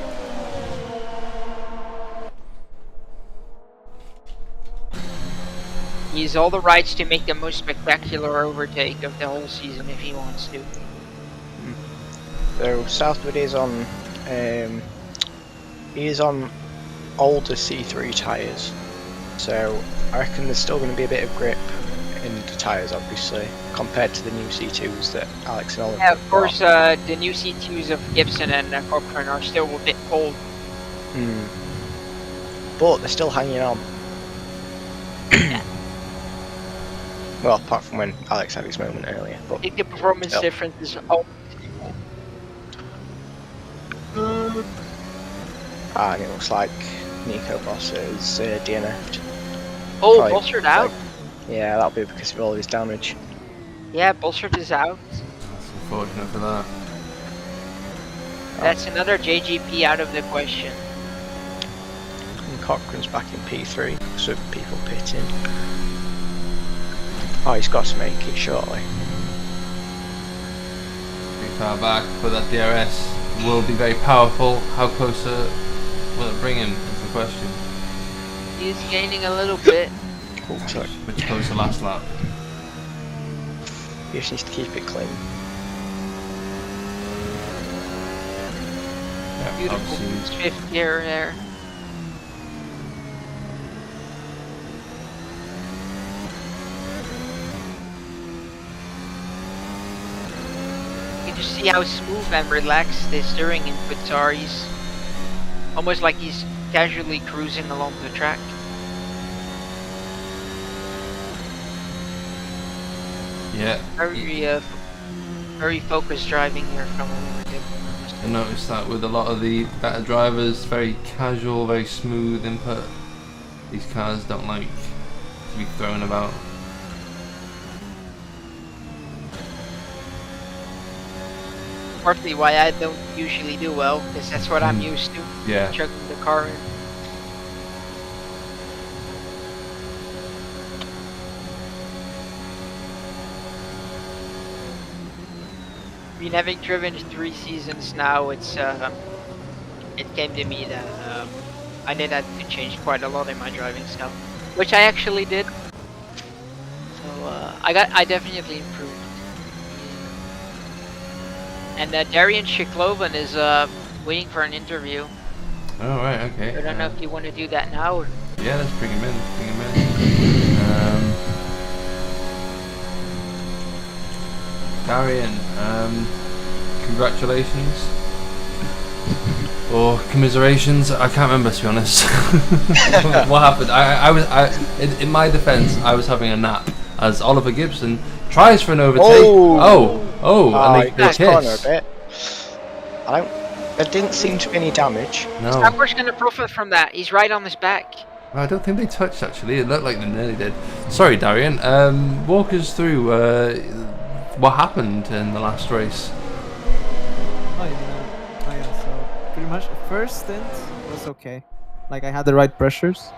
He has all the rights to make the most spectacular overtake of the whole season if he wants to. So Southwood is on older C3 tyres, so I reckon there's still going to be a bit of grip in the tyres, obviously, compared to the new C2s that Alex and Oliver. Yeah, of course, the new C2s of Gibson and Cochrane are still a bit cold. But they're still hanging on. Well, apart from when Alex had his moment earlier. But I think the performance still. difference is all. And it looks like Nico Boss is DNF'd. Oh, Probably, Bolsterd out? Yeah, that'll be because of all his damage. Yeah, Bolsterd is out. That's unfortunate for that. That's another JGP out of the question. And Cochrane's back in P3, so people pitting. Oh, he's got to make it shortly. Pretty far back, but that DRS will be very powerful. How close will it bring him is the question. He's gaining a little bit. Oh, sorry. Which close the last lap. He just needs to keep it clean. Yeah, Beautiful obviously. shift gear there. You can just see how smooth and relaxed the steering inputs are. He's almost like he's casually cruising along the track. Yeah. Very focused driving here from him. I noticed that with a lot of the better drivers, very casual, very smooth input. These cars don't like to be thrown about. Partly why I don't usually do well, because that's what I'm used to. Yeah. Chugging the car in. I mean, having driven 3 seasons now, it came to me that I did have to change quite a lot in my driving style, which I actually did. So I definitely improved. And Darian Shiklovan is waiting for an interview. Oh right, okay. I don't know if you want to do that now. Or... Yeah, let's bring him in. Darian, congratulations. Or commiserations, I can't remember, to be honest. What happened? In my defence, I was having a nap as Oliver Gibson tries for an overtake. And they corner a kiss. bit. There didn't seem to be any damage. No, Stafford's going to profit from that. He's right on his back. I don't think they touched actually. It looked like they nearly did. Sorry, Darian. Walk us through what happened in the last race. So pretty much the first stint was okay. Like I had the right pressures,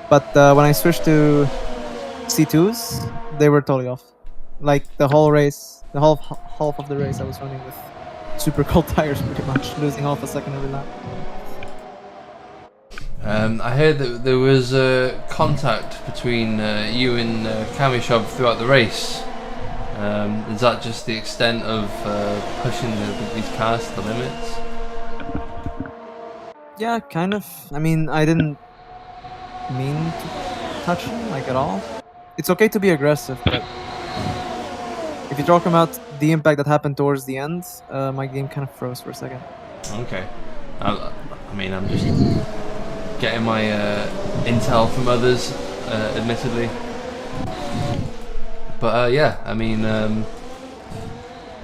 but when I switched to C2s, they were totally off. Like the whole race, the whole half of the race, I was running with super cold tires, pretty much losing half a second every lap. I heard that there was contact between you and Kamishov throughout the race. Is that just the extent of pushing these cars to the limits? Yeah, kind of. I mean, I didn't mean to touch him, like at all. It's okay to be aggressive, but if you're talking about the impact that happened towards the end, my game kind of froze for a second. Okay. I mean, I'm just getting my intel from others, admittedly. But yeah, I mean,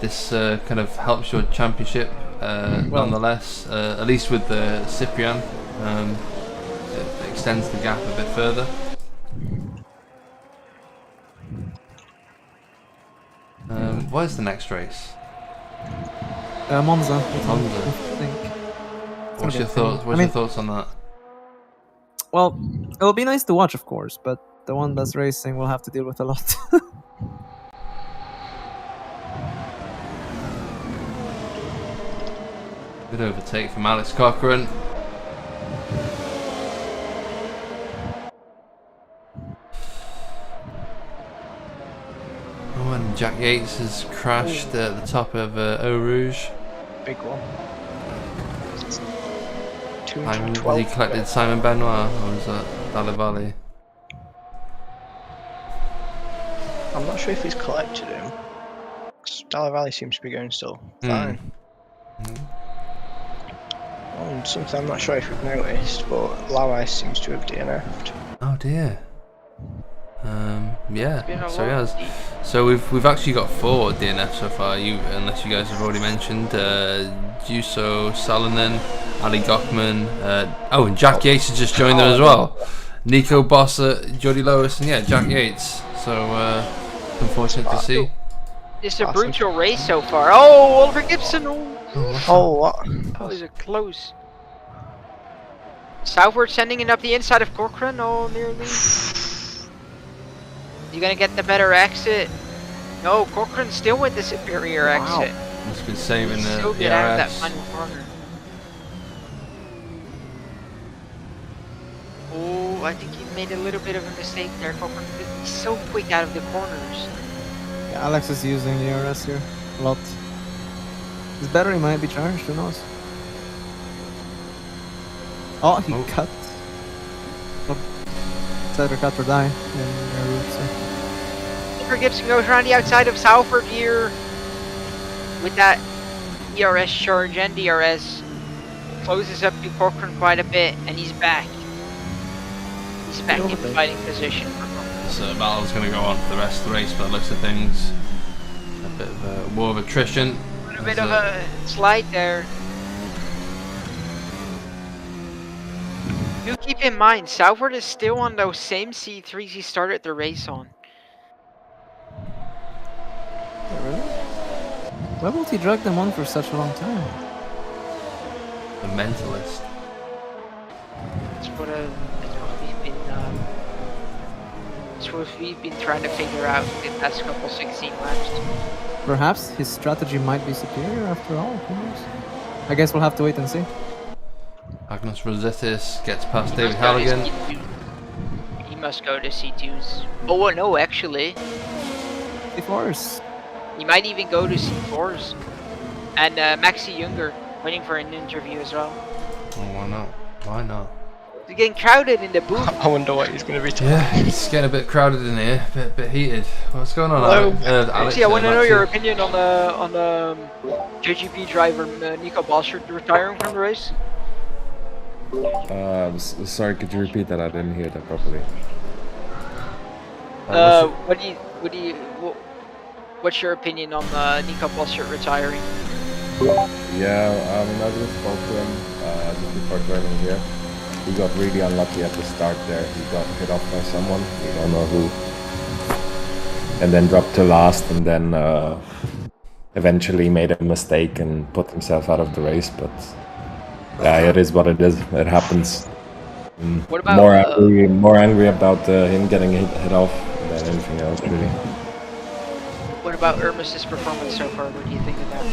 this kind of helps your championship nonetheless, at least with the Cyprian. It extends the gap a bit further. Where's the next race? Monza. Monza. I think. What's your thoughts? Your thoughts on that? Well, it'll be nice to watch, of course, but the one that's racing will have to deal with a lot. Good overtake from Alex Cochran. Oh, and Jack Yates has crashed at the top of Eau Rouge. Big one. He collected Simon Benoit, or was that Dalle Valle? I'm not sure if he's collected him. Dalle Valle seems to be going still fine. And something I'm not sure if you've noticed, but Lawai seems to have DNF'd. Oh dear. Yeah. So he has. lot. So we've actually got 4 DNFs so far. Unless you guys have already mentioned, Juso Salonen, Ali Gochman. And Jack Yates has just joined them as well. Nico Bossa, Jody Lois, and yeah, Jack Yates. So unfortunate to see. It's a brutal race so far. Oh, Oliver Gibson! Oh, what? That was a close. Southward sending it up the inside of Corcoran. Oh, nearly. You gonna get the better exit? No, Corcoran still with the superior exit. Must be saving Still the get out of that RS. final corner. Oh, I think he made a little bit of a mistake there, Corcoran. He's so quick out of the corners. Yeah, Alex is using the RS here a lot. His battery might be charged, who knows? Oh, he Oh. cut. Well, it's either cut or die in your route, so. Oliver Gibson goes around the outside of Salford here with that DRS charge and DRS. Closes up to Cochrane quite a bit, and he's back. He's back in fighting position. This battle's going to go on for the rest of the race by the looks of things. A bit of a war of attrition. A bit of a slide there. Do keep in mind, Salford is still on those same C3s he started the race on. Really? Why would he drag them on for such a long time? The mentalist. That's what we've been trying to figure out in the past couple 16 laps. Perhaps his strategy might be superior after all. Who knows? I guess we'll have to wait and see. Magnus Rossettis gets past He David must go to Halligan. C2. He must go to C2s. Oh well, no, actually, C4s. he might even go to C4s. And Maxi Younger waiting for an interview as well. Oh, why not? Why not? They're getting crowded in the booth. I wonder what he's going to be talking. Yeah, it's getting a bit crowded in here, bit heated. What's going on? Hello. Alex, Actually, I want to know Maxi? your opinion on the JGP driver Nico Balscher retiring from the race. Sorry, could you repeat that? I didn't hear that properly. What's your opinion on Nico Balscher retiring? Yeah, I mean, I just spoke to him just before joining here. He got really unlucky at the start there. He got hit off by someone, we don't know who. And then dropped to last, and then eventually made a mistake and put himself out of the race. But yeah, it is what it is. It happens. What about more angry about him getting hit off than anything else, really. what about Ermis's performance so far? What do you think of that?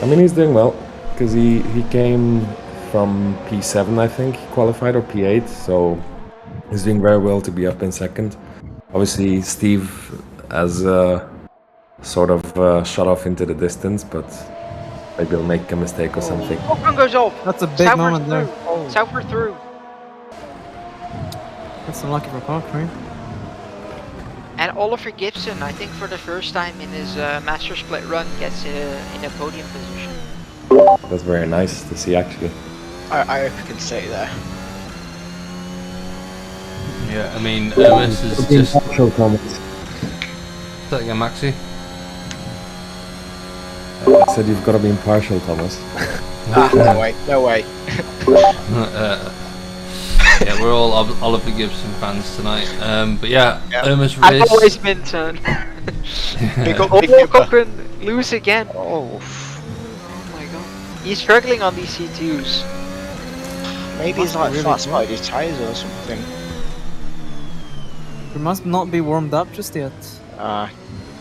I mean, he's doing well because he came from P7, I think he qualified, or P8, so he's doing very well to be up in second. Obviously, Steve has sort of shot off into the distance, but maybe he'll make a mistake or something. Cochrane goes off. That's a big moment there. Salford through. That's unlucky for Cochrane. And Oliver Gibson, I think for the first time in his master split run, gets in a podium position. That's very nice to see, actually. I hope he can stay there. Yeah, I mean, Ermis is just. Partial comments. Say that again, Maxi. I said you've got to be impartial, Thomas. No way, no way. Yeah, we're all Oliver Gibson fans tonight. But yeah, Ermis I've race. always been, son. Big up, Oh, big dipper. Cochrane lose again. Oh, Oh my god. He's struggling on these C2s. maybe he's like flat spotted his tyres or something. We must not be warmed up just yet.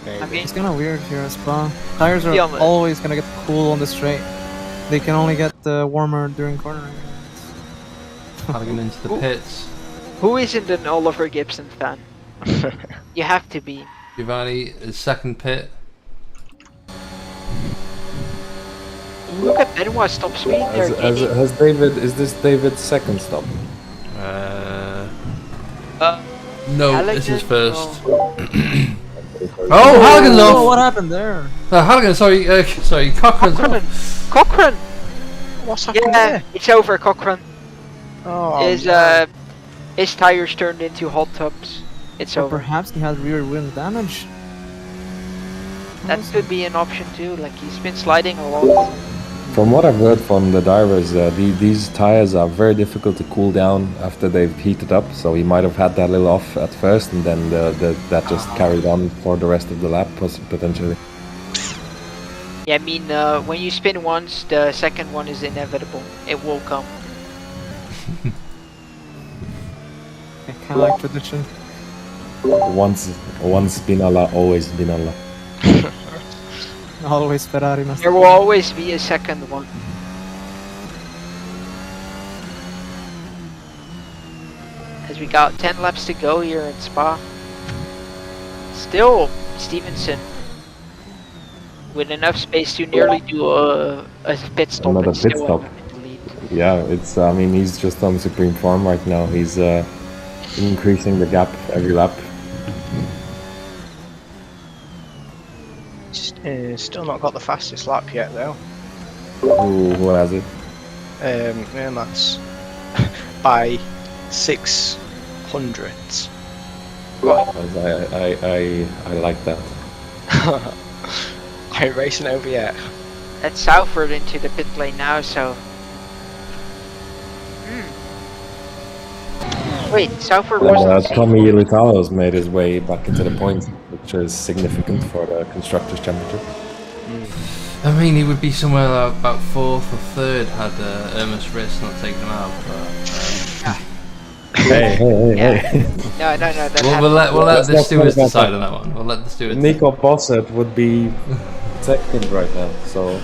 Maybe. I mean, It's kind of weird here at Spa. Tires are Yeah, but- always gonna get cool on the straight. They can only get warmer during cornering. Halligan into the pits. who isn't an Oliver Gibson fan? You have to be. Giovanni is second pit. Look at Benoit stop speed there. Kenny. Has David? Is this David's second stop? No, Halligan, this is first. no. Oh, Halligan's Oh, off! what happened there? Halligan, sorry, Cochrane's off. Cochrane! What's happened Yeah, there? it's over, Cochrane. Oh, His tires turned into hot tubs. It's Or over. perhaps he had rear wheel damage. That could be an option too, like he's been sliding a lot. From what I've heard from the drivers, these tires are very difficult to cool down after they've heated up. So he might have had that little off at first, and then that just carried on for the rest of the lap, potentially. Yeah, I mean, when you spin once, the second one is inevitable. It will come. Kind of like tradition. Once been Allah, always been Allah. Always Ferrari must. There will always be a second one. As we got 10 laps to go here in Spa. Still, Stevenson with enough space to nearly do a pit stop. Another and pit still stop. have the lead. Yeah, it's. I mean, he's just on supreme form right now. He's increasing the gap every lap. Still not got the fastest lap yet though. Who has it? That's by 600ths. I like that. I ain't racing over yet. That's Southward into the pit lane now, so... Wait, Southward wasn't... Tommy Lutalo's made his way back into the points, which is significant for the Constructors' Championship. I mean, he would be somewhere like about 4th or 3rd had Irma's wrist not taken him out. But, Hey. No, that we'll let the not stewards talk about decide that. on that one. We'll let the stewards. Nico Bossett would be second right now, so...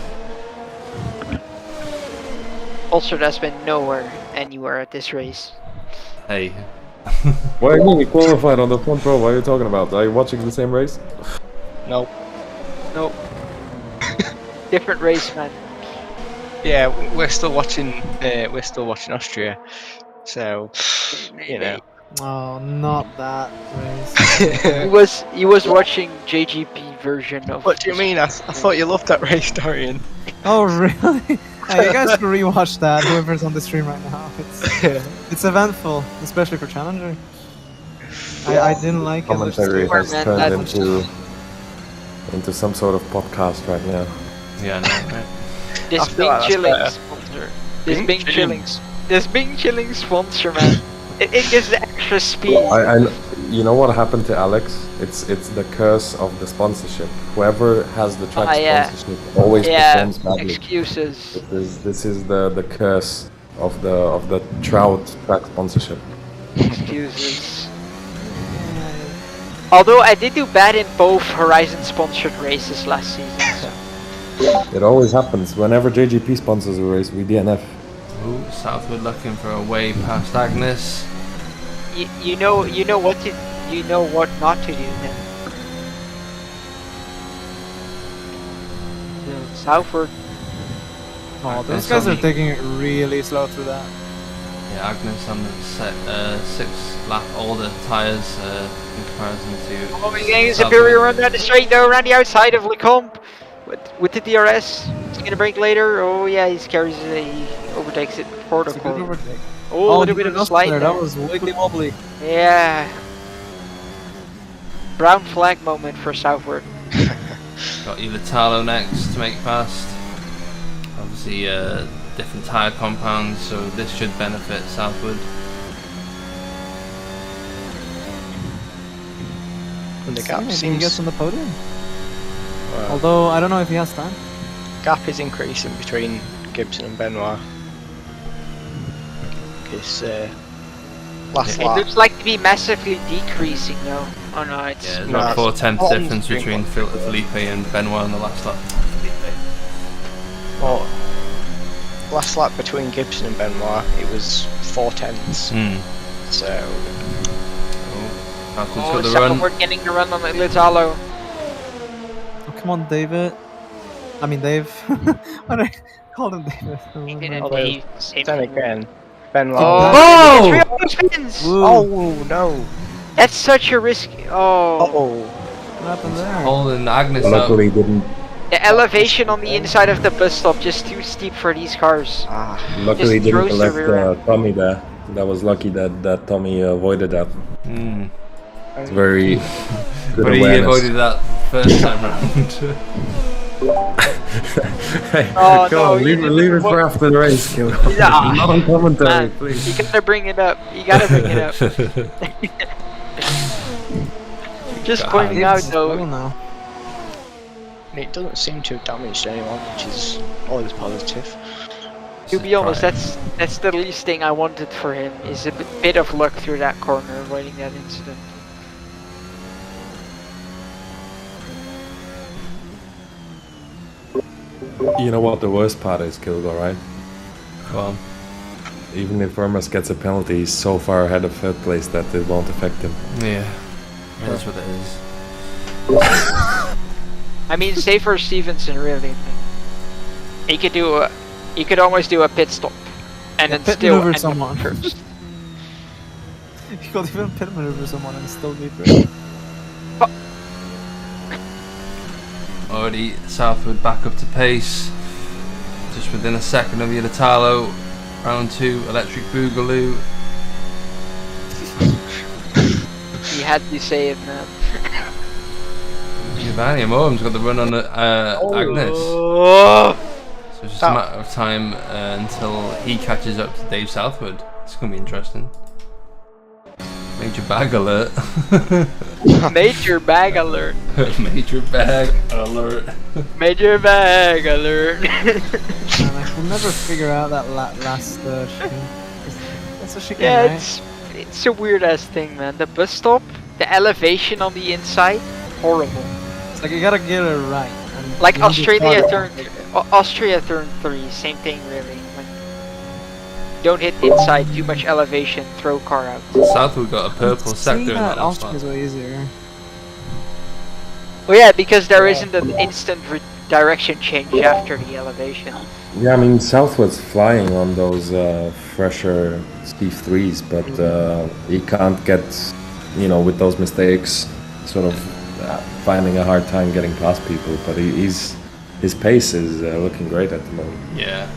Ulster has been nowhere, anywhere at this race. Hey. What do you mean he qualified on the front row? What are you talking about? Are you watching the same race? Nope. Nope. Different race, man. Yeah, we're still watching. We're still watching Austria. So, you know. Oh, not that race. He was watching JGP version of... What do you mean? I thought you loved that race, Dorian. Oh, really? Hey, you guys can rewatch that, whoever's on the stream right now. It's eventful, especially for Challenger. I didn't like it. Commentary has man, turned that's- into some sort of podcast right now. Yeah, no, right. This I feel Bing like that's Chilling better. sponsor. Bing This Bing Chilling sponsor, man. It gives the extra speed. You know what happened to Alex? It's the curse of the sponsorship. Whoever has the track sponsorship always performs badly. Excuses. This is the curse of the Trout track sponsorship. Excuses. Although I did do bad in both Horizon sponsored races last season. So. It always happens. Whenever JGP sponsors a race, we DNF. Ooh, Southwood looking for a way past Agnes. You know what not to do then. Southward. Oh, those guys are taking it really slow through that. Yeah, Agnes on the set 6 lap older tyres in comparison to. Oh, he's getting a superior run down the straight though, around the outside of Lecomte with the DRS. He's gonna brake later. Oh yeah, he overtakes it before the It's a good corner. overtake. Oh, a little bit of a slide there. there. That was wiggly wobbly. Yeah. Brown flag moment for Southward. Got Ilatalo next to make fast. Obviously, different tyre compounds, so this should benefit Southwood. And the gap Maybe he seems. gets on the podium. Well, Although I don't know if he has time. gap is increasing between Gibson and Benoit. This last It lap. looks like to be massively decreasing though. Oh no, it's Yeah, there's No, about it's 4/10 on difference screen between Felipe and Benoit in the last lap. Oh, last lap between Gibson and Benoit, it was 4/10. So Falcon's got the run. Southward getting the run on Litalo. Oh, come on, David. I mean, Dave. Why did I call him David? Although, then again, Benoit. Oh! Oh no! That's such a risk. Oh, What happened there? Holding Agnes up. Luckily, didn't. the elevation on the inside of the bus stop just too steep for these cars. Luckily, Just didn't throws the elect rear end. Tommy there. That was lucky that Tommy avoided that. It's very good But he awareness. avoided that first time round. Hey, Oh, come no, on, you leave didn't it for after the race, Kill. Yeah. Not on commentary, Man, please. you gotta bring it up. You gotta bring it up. Just pointing out though. Now. It doesn't seem to have damaged anyone, which is always positive. To be honest, that's the least thing I wanted for him, is a bit of luck through that corner, avoiding that incident. You know what the worst part is, Kilgore, right? Well, Even if Vermas gets a penalty, he's so far ahead of third place that it won't affect him. yeah, that's what it is. I mean, save for Stevenson, really. He could almost do a pit stop. And then pit still maneuver end up someone. first. You could even pit maneuver someone and still be first. Already Southwood back up to pace. Just within a second of Untitled. Round 2, Electric Boogaloo. You had to say it, man. Giovanni Amorum's got the run on Agnes. Oh. So it's just a matter of time until he catches up to Dave Southwood. It's going to be interesting. Major bag alert. Major bag alert. Major bag alert. Major bag alert. Man, I can never figure out that last chicane. That's a chicane, Yeah, right? it's a weird ass thing, man. The bus stop, the elevation on the inside, horrible. It's like you gotta get it right. And Like you need to Australia start- turn 3, same thing really. Like, don't hit inside, too much elevation, throw car out. Southwood got a purple sector in that last Austria's one. way easier. Well, yeah, because there isn't an instant direction change after the elevation. Yeah, I mean, Southwood's flying on those fresher Steve 3s, but he can't get, with those mistakes, sort of finding a hard time getting past people. But his pace is looking great at the moment. Yeah.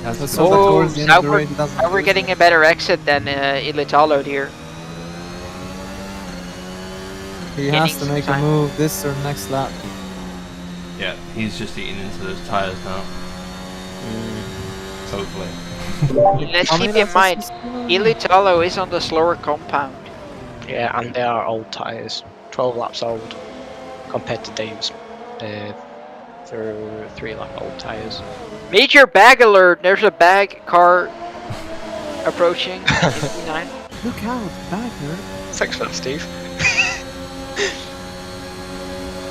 That's That's good. so that towards the end of the Southwood, race, it doesn't now we're do getting a better exit than Untitled here. He has to Gaining make some a time. move this or next lap. Yeah, he's just eating into those tyres now. Hopefully. Let's How many keep in laps mind, has he still? Untitled is on the slower compound. Yeah, and they are old tyres. 12 laps old compared to Dave's. They're 3-lap old tyres. Major bag alert! There's a bag car approaching. 59. Look out, back nerd. Thanks for that, Steve.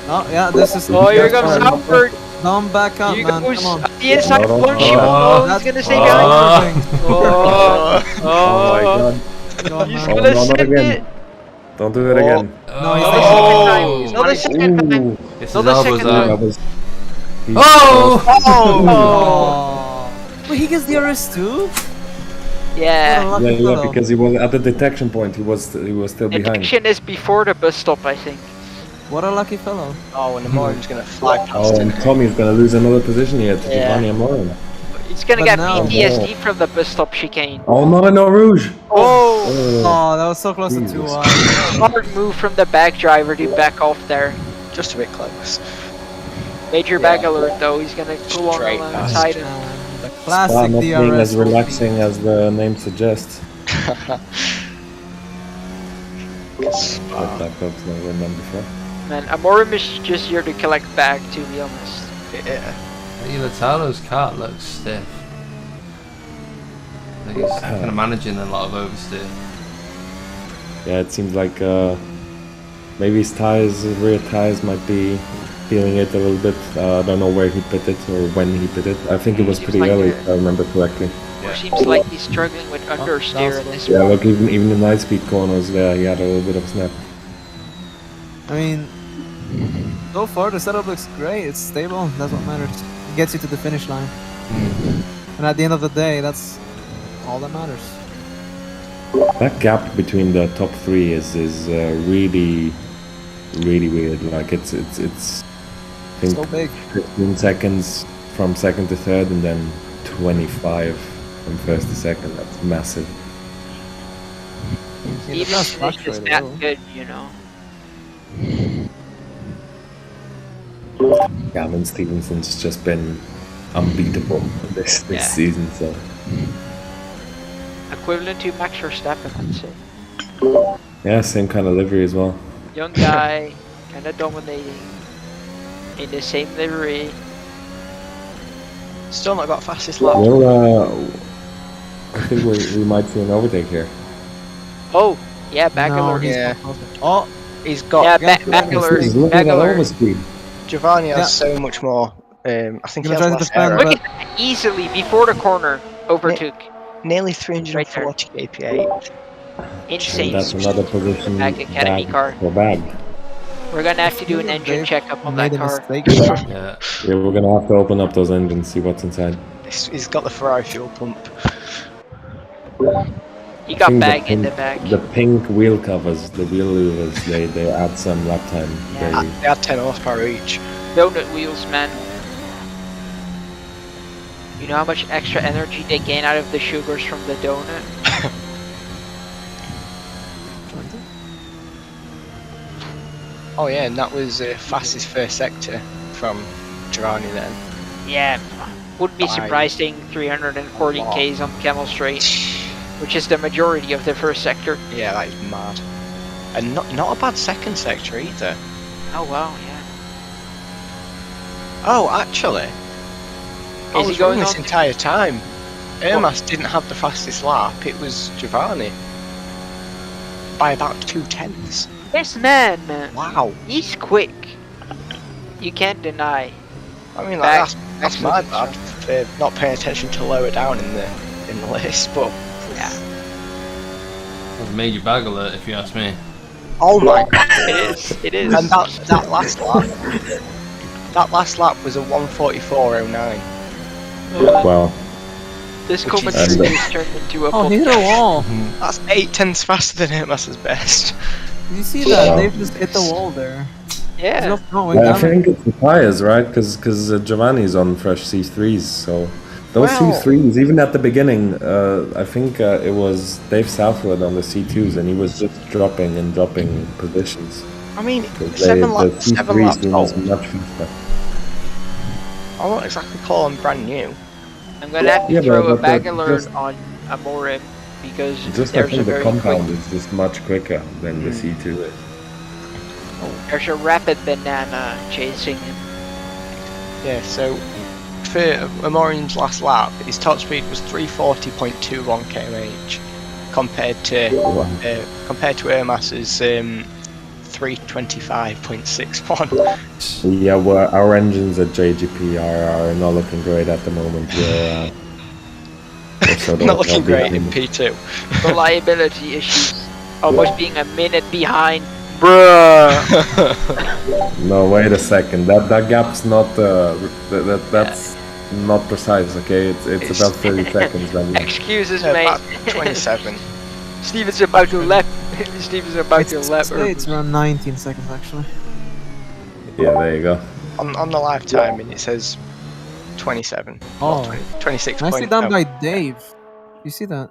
Oh yeah, this is. Oh, here comes Sorry. Southwood! Come back up, Here man. goes Come on. the inside No, punch. no, Oh, he's That's gonna stay Oh. behind. Oh, Oh, my god. go on, he's man. Oh, gonna no, not send again. it. Don't do it again. No, he's Oh. Not the second time. Ooh. It's Not his the elbows second out. That was... Oh! Oh. Wait, he gets the RS too? Yeah. What a lucky Yeah, fellow. because he was at the detection point. He was still behind. Detection is before the bus stop, I think. What a lucky fellow. Oh, and the Morum's going to fly past Oh, him. and Tommy's gonna lose another position here to Yeah. Giovanni Amorim. He's gonna But get now- PTSD from the bus stop chicane. Oh no, Rouge! Oh! Oh, that was so close to Jesus. 2 wide. Hard move from the back driver to back off there. Just a bit close. Major bag alert though, he's gonna pull on Straight alongside him. And the Spa classic not being DRS. as relaxing as the name suggests. But that club's never been done before. Man, Amorim is just here to collect bag, to be honest. Yeah. Unitalo's car looks stiff. I think he's kind of managing a lot of oversteer. Yeah, it seems like maybe his rear tires might be feeling it a little bit. I don't know where he pit it or when he pit it. I think it was Seems pretty like early, a- if I remember correctly. Or seems like he's struggling with understeer in this Yeah, one. look, even in the 9-speed corners there, he had a little bit of a snap. I mean, so far the setup looks great. It's stable. That's what matters. It gets you to the finish line. And at the end of the day, that's all that matters. That gap between the top 3 is really weird. Like it's I think So big. 15 seconds from second to third, and then 25 from first to second. That's massive. Even does if fluctuate it's a that little. good, you know. Gavin Stevenson's just been unbeatable this Yeah. season. So Equivalent to Max Verstappen, I'd say. yeah, same kind of livery as well. Young guy, kinda dominating. In the same livery. Still not got fastest lap. Well, I think we might see an overtake here. Oh, yeah, bag No, alert. he's Yeah. not close. Oh, He's got Yeah, Yeah, bag alert. Look at Bag that alert. overspeed. Giovanni has Yeah. so much more. I think he Gonna has try to less defend, aero. Look at that, easily before the corner overtook. Nearly 340 kph. Insane. And that's another position Bag Academy car. for bag. We're gonna have to do an engine Dave checkup on that made a car. mistake. Yeah. Yeah, we're gonna have to open up those engines, see what's inside. He's got the Ferrari fuel pump. He I got think back in the back. The pink wheel covers, the wheel louvers, they add some lap time. Yeah. They had 10 horsepower each. Donut wheels, man. You know how much extra energy they gain out of the sugars from the donut? Oh yeah, and that was fastest first sector from Giovanni then. Yeah. Wouldn't be Fine. surprised seeing 340 Ks on Camel Straight, which is the majority of the first sector. Yeah, that is mad. And not a bad second sector either. Oh wow, yeah. Oh, actually, I Is he was going wrong this on? entire time. Ermas didn't have the fastest lap, it was Giovanni. By about 2/10. This man, Wow. he's quick. You can't deny. I mean, Back- that's my bad for not paying attention to lower down in the list, but Yeah. That's a major bag alert, if you ask me. oh my god. It is. And that last lap was a 1:44.09. Wow. This which is- commentary is turned into a Oh, he hit a wall. That's 8/10 faster than Ermas's best. Did you see that? Wow. They've just hit the wall there. There's Yeah. no going Yeah, I down. think it's the tires, right? Because Giovanni's on fresh C3s, so those Well- C3s, even at the beginning, I think it was Dave Southwood on the C2s, and he was just dropping positions. I mean, 'Cause seven the laps C3s was old. much faster. I won't exactly call them brand new. I'm gonna have to Yeah, throw a but bag the- alert just- on Amorim because Just I there's a think the very quick, compound is just much quicker than the C2 is. there's a rapid banana chasing him. Yeah, so for Amorim's last lap, his top speed was 340.21 km/h compared to Ermas's 325.61. Yeah, well, our engines at JGP are not looking great at the moment. We're sort of Not looking great in behind. P2. Reliability issues. Almost being a minute behind. Bruh. No, wait a second. That gap's not that's not precise. Okay, it's about 30 seconds. Then. Excuses, Yeah, mate. about 27. Steven's about to lap. Steven's about to lap. It's around 19 seconds actually. Yeah, there you go. On the live timing, it says 27. Oh. 26. Nicely done by Dave. You see that?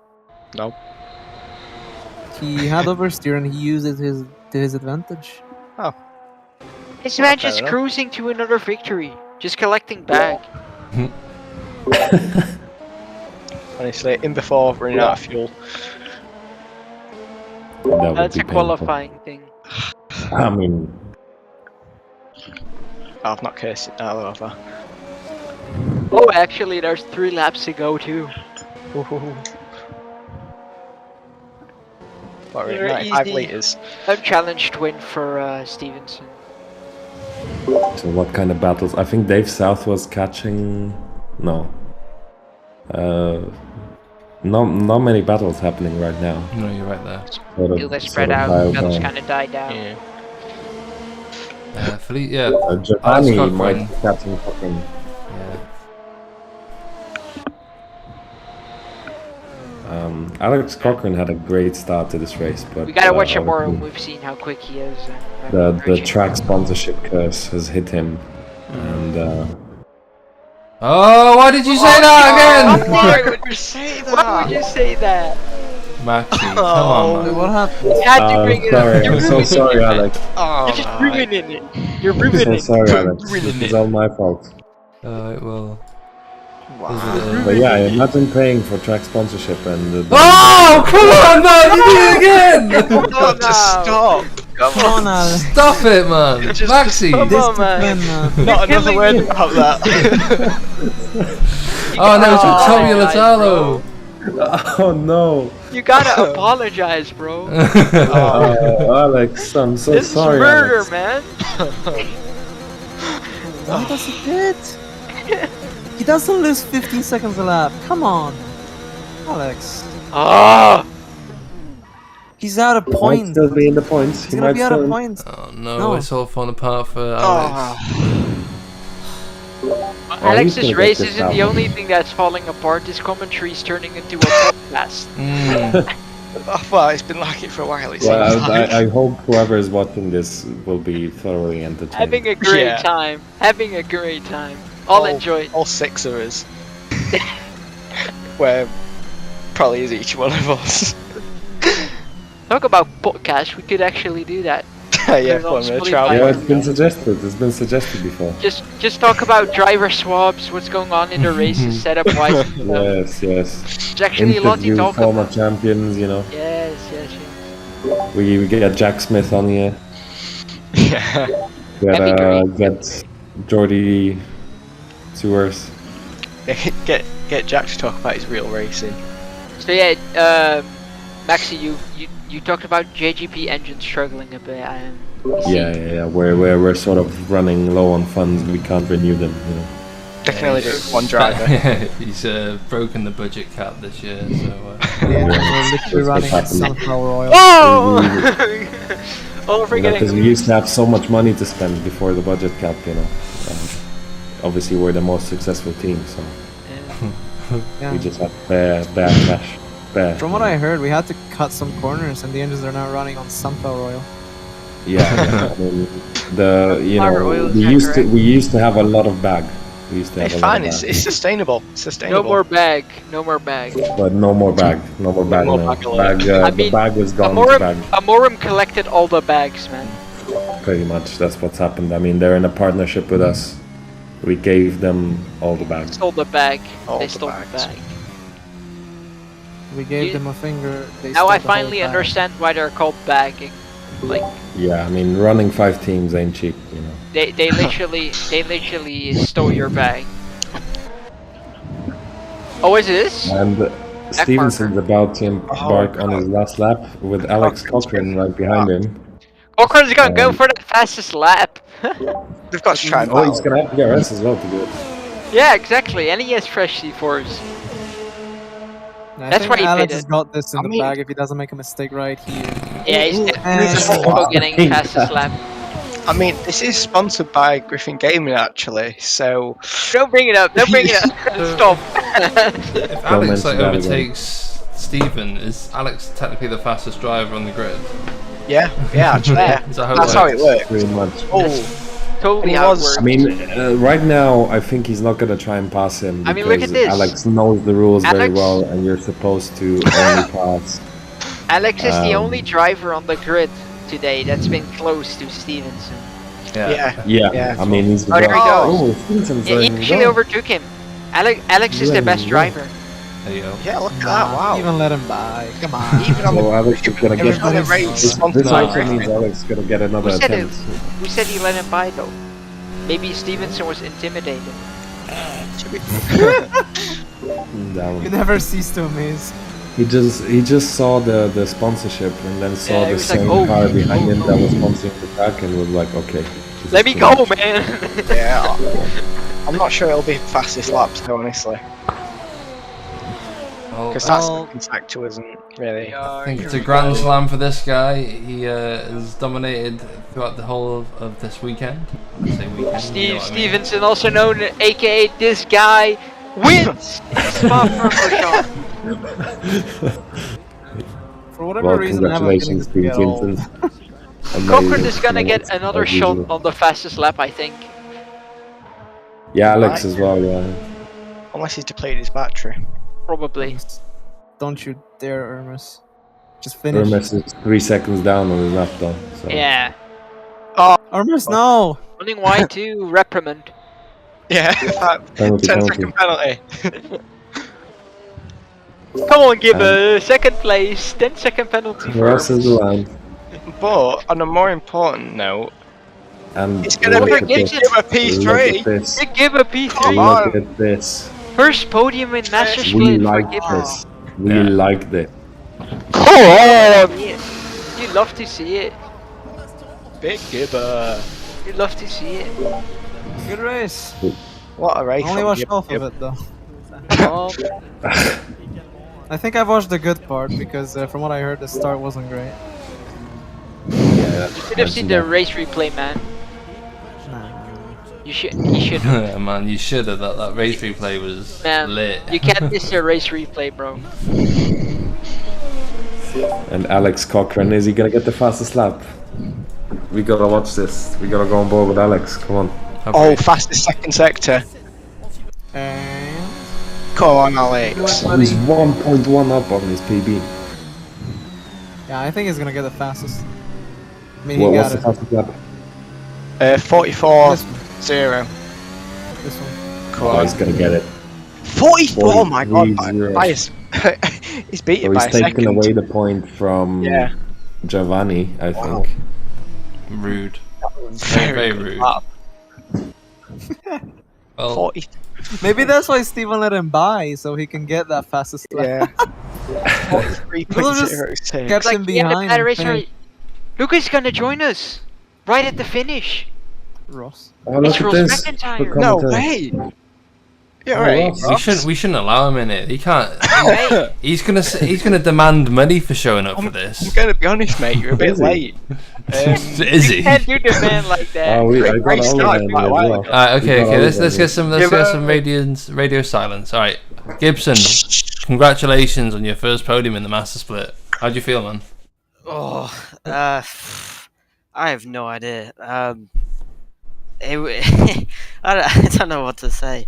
No. He had oversteer and he used it to his advantage. This man fair just enough. cruising to another victory. Just collecting bag. Honestly, in before running out of fuel. That would That's be a painful. qualifying thing. I mean, I've not cursed it now, have I? Oh, actually, there's 3 laps to go too. What, You're 95 easy. litres. Unchallenged win for Stevenson. so what kind of battles? I think Dave South was catching. No. Not many battles happening right now. No, you're right there. Sort of- Feel they sort spread of out. dialed Battles down. kind of died down. Yeah. Fleet, yeah. Giovanni Alex might Cochran. be catching fucking. Yeah. Alex Cochran had a great start to this race, but We gotta watch him more. obviously We've seen how quick he is. the track sponsorship curse has hit him, and Oh, why did you say that again? Why would you say that? Why would you say that? Maxi, come Oh. on, Wait, man. what happened? You had to bring it sorry, up. You're I'm so ruining sorry, it, man. Alex. Oh, You're just my. ruining it. You're I'm ruining so it. sorry, Alex. Ruining It's it. all my fault. Well. Wow. But yeah, imagine paying for track sponsorship and. Oh, come on, man! You did it again! You've got to no. stop. Come on, Alex. Stop it, man! Just- Maxi! Come on, man. Discipline, Not another killing word me. about that. Oh, no, it's Oh, Tommy guys, Latalo! Oh no! You gotta apologize, bro. Oh, Alex, I'm so This sorry. is murder, Alex. man. Why does he hit? He doesn't lose 15 seconds a lap. Come on, Alex. Oh, He's out of He might points. still be in the points. He's He gonna might be out of still. points. Oh no, No. it's all falling apart for Alex. Oh, Alex's could've race got this isn't the down. only thing that's falling apart. This commentary is turning into a podcast. Well, it's been like it for a while. It Well, seems like. I hope whoever is watching this will be thoroughly entertained. Having a great Yeah. time. Having a great time. I'll enjoy it. All 6 of us. Where probably is each one of us. Talk about podcast. We could actually do that. Yeah, Put it on fun. Spotify. Yeah, it's been suggested. It's been suggested before. Just talk about driver swaps. What's going on in the races, setup wise. Yes, yes. It's actually a lot to Interview talk former about. champions, you know. Yes, yes, yes. We get Jack Smith on here. Yeah. Get Jordy Sewers. Get Jack to talk about his real racing. So yeah, Maxi, you talked about JGP engine struggling a bit. Yeah. We're sort of running low on funds. We can't renew them. You know. They can only do it with one driver. He's broken the budget cap this year, so. Yeah, we're literally running on happening. sunflower oil. Oh! Oh, we're Because forgetting. we used to have so much money to spend before the budget cap, you know. Obviously, we're the most successful team, so Yeah. we just have bare cash. Bare. From what I heard, we had to cut some corners, and the engines are now running on sunflower oil. Yeah. I mean, Sunflower oil is we not used to have a lot of bag. We used to have It's a lot fine. of It's bag. sustainable. It's sustainable. No more bag. No more bag. But no more bag. No more bag. more No. bag alone. Bag. I The mean, bag is gone. The bag. Amorim collected all the bags, man. Pretty much. That's what's happened. I mean, they're in a partnership with us. We gave them all the bags. Stole the bag. All They the stole bags. the bag. We gave You- them a finger. They Now stole I the whole finally bag. understand why they're called bagging. Like Yeah, I mean, running 5 teams ain't cheap, you know. they literally stole your bag. Oh, is this? And Stevenson's about to embark on his last lap with Alex Cochran right behind him. Cochran's gonna go for the fastest lap. They've got to try and Oh, he's battle. gonna have DRS as well to do it. Yeah, exactly. And he has fresh C4s. I That's think why he Alex paid has it. got this in I the mein- bag if he doesn't make a mistake right here. Yeah, he's Ooh, definitely getting fastest lap. I mean, this is sponsored by Griffin Gaming, actually. So Don't bring it up. Don't bring it up. Stop. If Alex mention that again. overtakes Stephen, is Alex technically the fastest driver on the grid? yeah, actually, yeah. Is that That's how it works. Pretty much. Oh, Totally He how it was- works. I mean, right now, I think he's not gonna try and pass him because I mean, look at this. Alex knows the rules very Alex- well, and you're supposed to only pass. Alex is the Um, only driver on the grid today that's been close to Stevenson. yeah. Yeah, I mean, he's the Oh, there he driver. goes. Oh, Stevenson's Yeah, he letting actually go. overtook him. Alex is the best Yeah. driver. There you go. Yeah, look at that! Wow. Even let him by. Come on. Even on So the Alex is gonna get even on the race, this sponsored by also means Griffin. Alex is gonna get another Who said it? attempt. Who said he let him by though? Maybe Stevenson was intimidated. Down. You never cease to amaze. He just saw the sponsorship and then saw Yeah, he the was like, same oh, car behind oh, him oh. that was sponsoring the track and was like, okay. this Let is me cool. go, man. Yeah, I'm not sure it'll be fastest laps though, honestly, Well, because that's Well- the sector isn't really. I think it's a grand slam for this guy. He has dominated throughout the whole of this weekend. I say weekend. you know what I mean. Stevenson, also known aka this guy, wins Spa-Francorchamps. For whatever Well, reason, I haven't been congratulations, able to get all. Stevenson. Cochran is gonna get another As shot usual. on the fastest lap, I think. Yeah, Alex as well, yeah. Unless he's depleted his battery. Probably. Don't you dare, Hermes. Just finish. Hermes is 3 seconds down on his lap though. So. Yeah. Hermes, no! Running wide to reprimand. Yeah, Penalty, 10-second penalty. Come on, give a second place, 10-second penalty for Ross is Hermes. around. But on a more important note, And it's gonna look be at a this. Gibson. bit of a Look P3. at this. They give a P3. Come on. Look at this. First podium in Master We Split for like Gibson. this. We like this. Yeah. You love to see it. Big Gibber. You love to see it. Good race. What a race! I only from watched Gibber. half of it though. Um, I think I watched the good part because from what I heard, the start wasn't great. Yeah, you should have seen the race replay, man. Nah. He should have. Man, you should have. That race replay was Man, lit. you can't miss a race replay, bro. And Alex Cochran, is he gonna get the fastest lap? We gotta watch this. We gotta go on board with Alex. Come on. Oh, fastest second sector. And Come on, Alex. He's 1.1 up on his PB. yeah, I think he's gonna get the fastest. I mean, Well, he what's got the it. fastest lap? 44-0. This one. Come Oh, on. he's gonna get it. 44. Oh my god. 43-0. He's beat So it by he's a taken second. away the point from Yeah. Giovanni, I think. Rude. Very Very rude. lap. Well, 40. Maybe that's why Steven let him buy, so he can get that fastest lap. Yeah. 43.06. Kept him Yeah, the behind. bad and racer. finished. Lucas gonna join us right at the finish. Ross. Oh, look It's at Ross this. McIntyre. Look No commentary. way. Yeah, Oh, right. Ross. we shouldn't allow him in it. He can't. Right? He's gonna demand money for showing up for I'm this. gonna be honest, mate. You're a bit Is he? late. Is he? Can't do the man like that. Oh, I got Race all started of them quite a as while well. ago. Okay, We got all let's of get them. some radio silence. All right, Gibson, congratulations on your first podium in the Master Split. How'd you feel, man? Oh, I have no idea. I don't know what to say.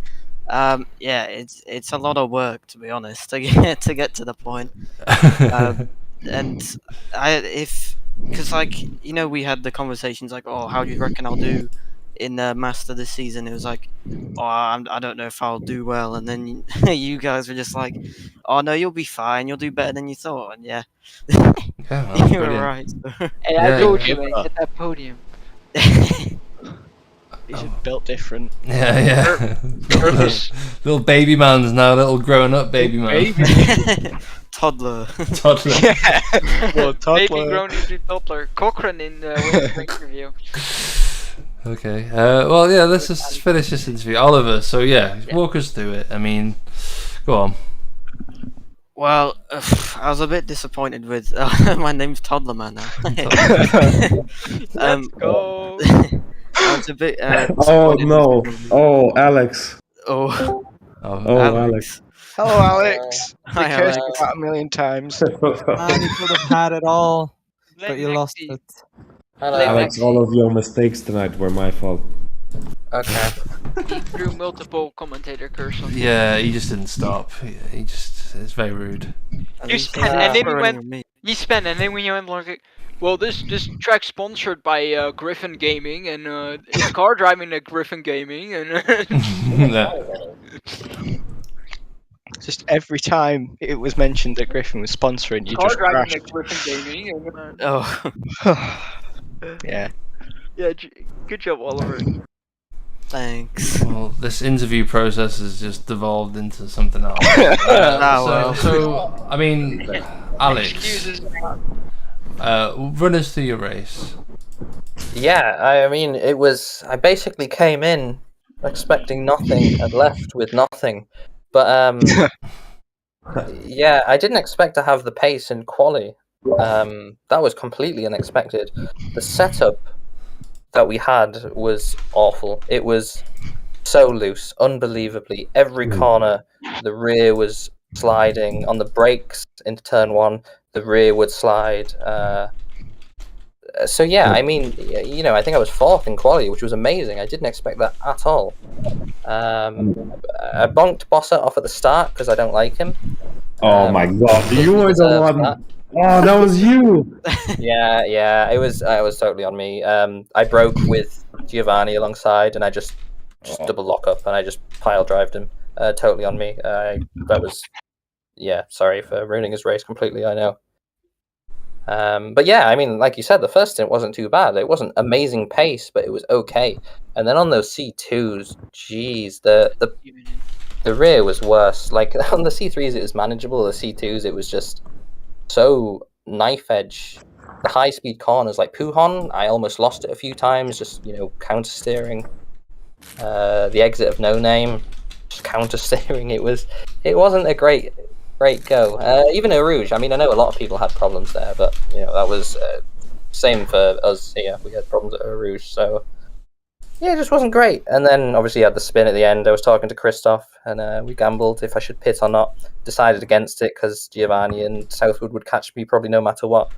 Yeah, it's a lot of work, to be honest, to get to the point. And because we had the conversations like, oh, how do you reckon I'll do in the Master this season? It was like, oh, I don't know if I'll do well, and then you guys were just like, oh no, you'll be fine, you'll do better than you thought, and yeah, Yeah, man, you were brilliant. right. And Yeah, I told yeah. you, man, get that podium. He's built different. Yeah. Little baby man's now, little growing up baby man. Toddler. Toddler. Yeah. Well, Maybe toddler. grown into toddler. Cochrane in the interview. Okay. Well, yeah. Let's just finish this interview, Oliver. So yeah, walk us through it. I mean, go on. Well, I was a bit disappointed with my name's Toddler Man now. Let's go. I was a bit. Oh disappointed no! with- Oh, Alex! Oh, Oh, Alex! Hello, Alex. We Hi, cursed Alex. you about a million times. Man, you could have had it all, but you lost it. Alex, all of your mistakes tonight were my fault. Okay. He threw multiple commentator curse on. Yeah, he just didn't stop. He just, it's very rude. at You least spent- he's and then he throwing went- on me. You spent, and then when you went like, well, this track's sponsored by Griffin Gaming, and it's car driving at Griffin Gaming, and Yeah. Just every time it was mentioned that Griffin was sponsoring, you car just driving crashed. at Griffin Gaming. And, Oh, Yeah. yeah, good job, Oliver. thanks. Well, this interview process has just devolved into something else. well. So, I mean, Alex, Excuses. run us through your race. Yeah, I mean, I basically came in expecting nothing and left with nothing. But, yeah, I didn't expect to have the pace in quali. That was completely unexpected. The setup that we had was awful. It was so loose, unbelievably. Every corner, the rear was sliding. On the brakes into turn one, the rear would slide. So yeah, I mean, I think I was fourth in quali, which was amazing. I didn't expect that at all. I bonked Bossa off at the start because I don't like him. Oh my god, you were the deserves one! that. Oh, that was you! Yeah, it was totally on me. I broke with Giovanni alongside, and I just double lock up, and I just pile drived him. Totally on me. That was, sorry for ruining his race completely. I know. But yeah, I mean, like you said, the first stint wasn't too bad. It wasn't amazing pace, but it was okay. And then on those C2s, geez, the rear was worse. Like on the C3s, it was manageable. The C2s, it was just so knife edge. The high speed corners, like Pujon, I almost lost it a few times. Just counter steering. The exit of No Name, just counter steering. It wasn't a great go. Even a Rouge. I mean, I know a lot of people had problems there, but that was same for us here. We had problems at Rouge, so yeah, it just wasn't great. And then obviously had the spin at the end. I was talking to Christoph, and we gambled if I should pit or not. Decided against it because Giovanni and Southwood would catch me probably no matter what.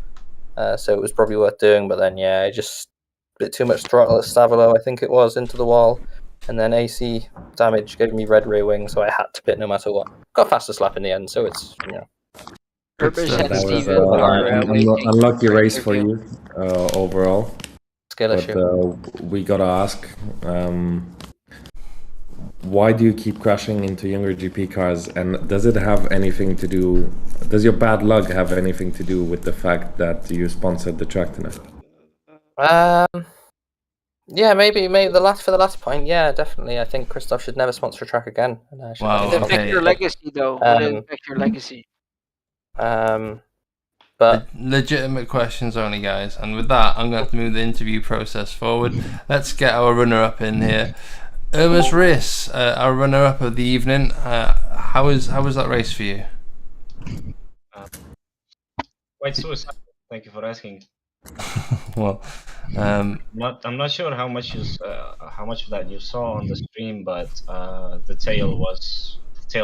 So it was probably worth doing. But then I just a bit too much throttle at Stavolo, I think it was, into the wall. And then AC damage gave me red rear wing, so I had to pit no matter what. Got faster lap in the end, so it's Herbert stuff. and That was Steven an are waiting. unlucky for race for interview. you overall. skill But issue. we gotta ask, why do you keep crashing into younger GP cars? And does it have anything to do? Does your bad luck have anything to do with the fact that you sponsored the track tonight? Yeah, maybe for the last point. Yeah, definitely. I think Christoph should never sponsor a track again. And I should Wow, Would it never affect okay. your legacy, though? Would it affect your legacy? But Legitimate questions only, guys. And with that, I'm going to have to move the interview process forward. Let's get our runner-up in here. Irma's race, our runner-up of the evening. How was that race for you? Quite suicidal. Thank you for asking. Well, I'm not sure how much of that you saw on the stream, but the tail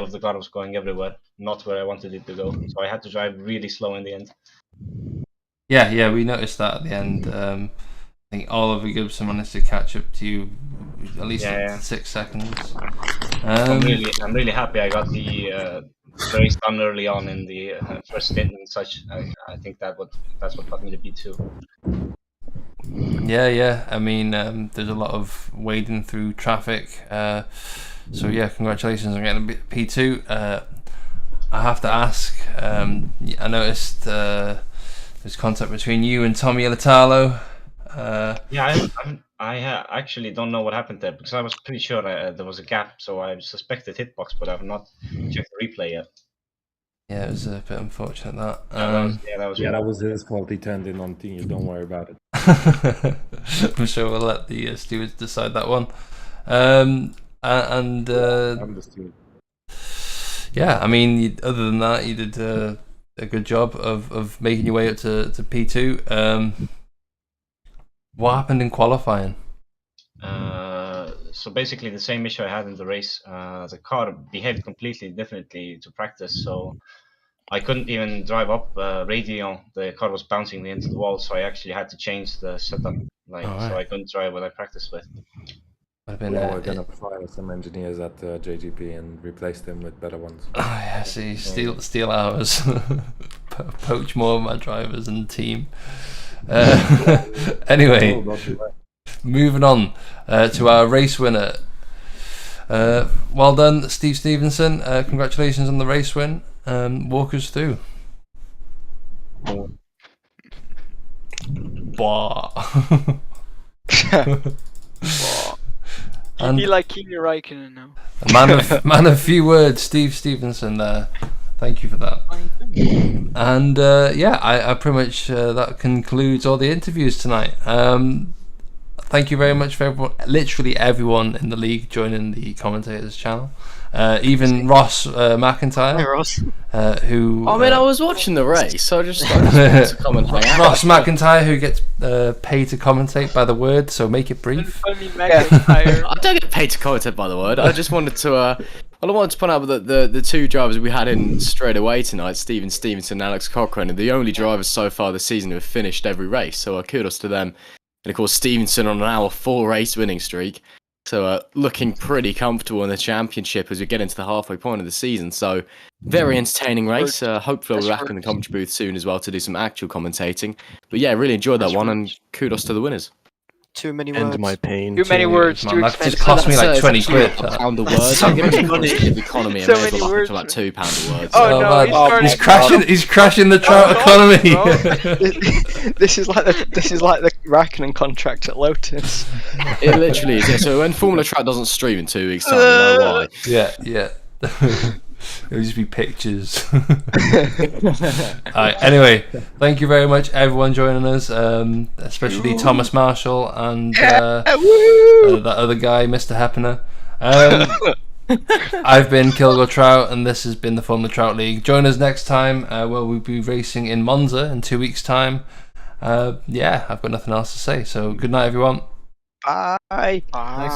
of the car was going everywhere, not where I wanted it to go. So I had to drive really slow in the end. yeah, we noticed that at the end. I think Oliver Gibson managed to catch up to you at least up to 6 seconds. I'm really happy I got the race done early on in the first stint and such. I think that's what got me to P2. Yeah. I mean, there's a lot of wading through traffic. So yeah, congratulations on getting a P2. I have to ask. I noticed there's contact between you and Tommy Ilatalo. I actually don't know what happened there because I was pretty sure there was a gap, so I suspected hitbox, but I've not checked the replay yet. Yeah, it was a bit unfortunate that. That was his fault. He turned in on you. Don't worry about it. I'm sure we'll let the stewards decide that one. I'm the steward. Yeah, I mean, other than that, you did a good job of making your way up to P2. What happened in qualifying? So basically the same issue I had in the race. The car behaved completely differently to practice, so I couldn't even drive up radio. The car was bouncing me into the wall, so I actually had to change the setup. So I couldn't drive what I practiced with. Would have been, We're gonna fire some engineers at JGP and replace them with better ones. Oh yeah, see, steal ours, poach more of my drivers and team. Anyway, moving on to our race winner. Well done, Steve Stevenson. Congratulations on the race win. Walk us through. And be like Kimi Räikkönen now. Man of few words, Steve Stevenson there. Thank you for that. And I pretty much that concludes all the interviews tonight. Thank you very much for everyone, literally everyone in the league joining the commentators channel. Even Ross McIntyre. Hey, Ross. Who? I mean, I was watching the race, so I just wanted to comment. Ross McIntyre, who gets paid to commentate by the word, so make it brief. I don't get paid to commentate by the word. I just wanted to. I wanted to point out that the two drivers we had in straight away tonight, Steven Stevenson and Alex Cochrane, are the only drivers so far this season who have finished every race. So kudos to them. And of course, Stevenson on an hour 4 race winning streak. So looking pretty comfortable in the championship as we get into the halfway point of the season. So very entertaining race. Hopefully we'll be back in the commentary booth soon as well to do some actual commentating. But yeah, really enjoyed that one and kudos to the winners. Too many words. End my pain. Too many words. Man, Too that just expensive. cost me like 20 quid. A pound a word. So many The economy. so I may as many well words. to like £2 a word. Oh no, He's crashing the trout economy. This is like the Raikkonen contract at Lotus. It literally is. Yeah, so when Formula Track doesn't stream in 2 weeks' time, you know why. Yeah. It'll just be pictures. Alright, anyway, thank you very much everyone joining us, especially Thomas Marshall and that other guy, Mr. Hepner. I've been Kilgore Trout and this has been the Formula Trout League. Join us next time where we'll be racing in Monza in 2 weeks' time. I've got nothing else to say, so good night everyone. Bye. Thanks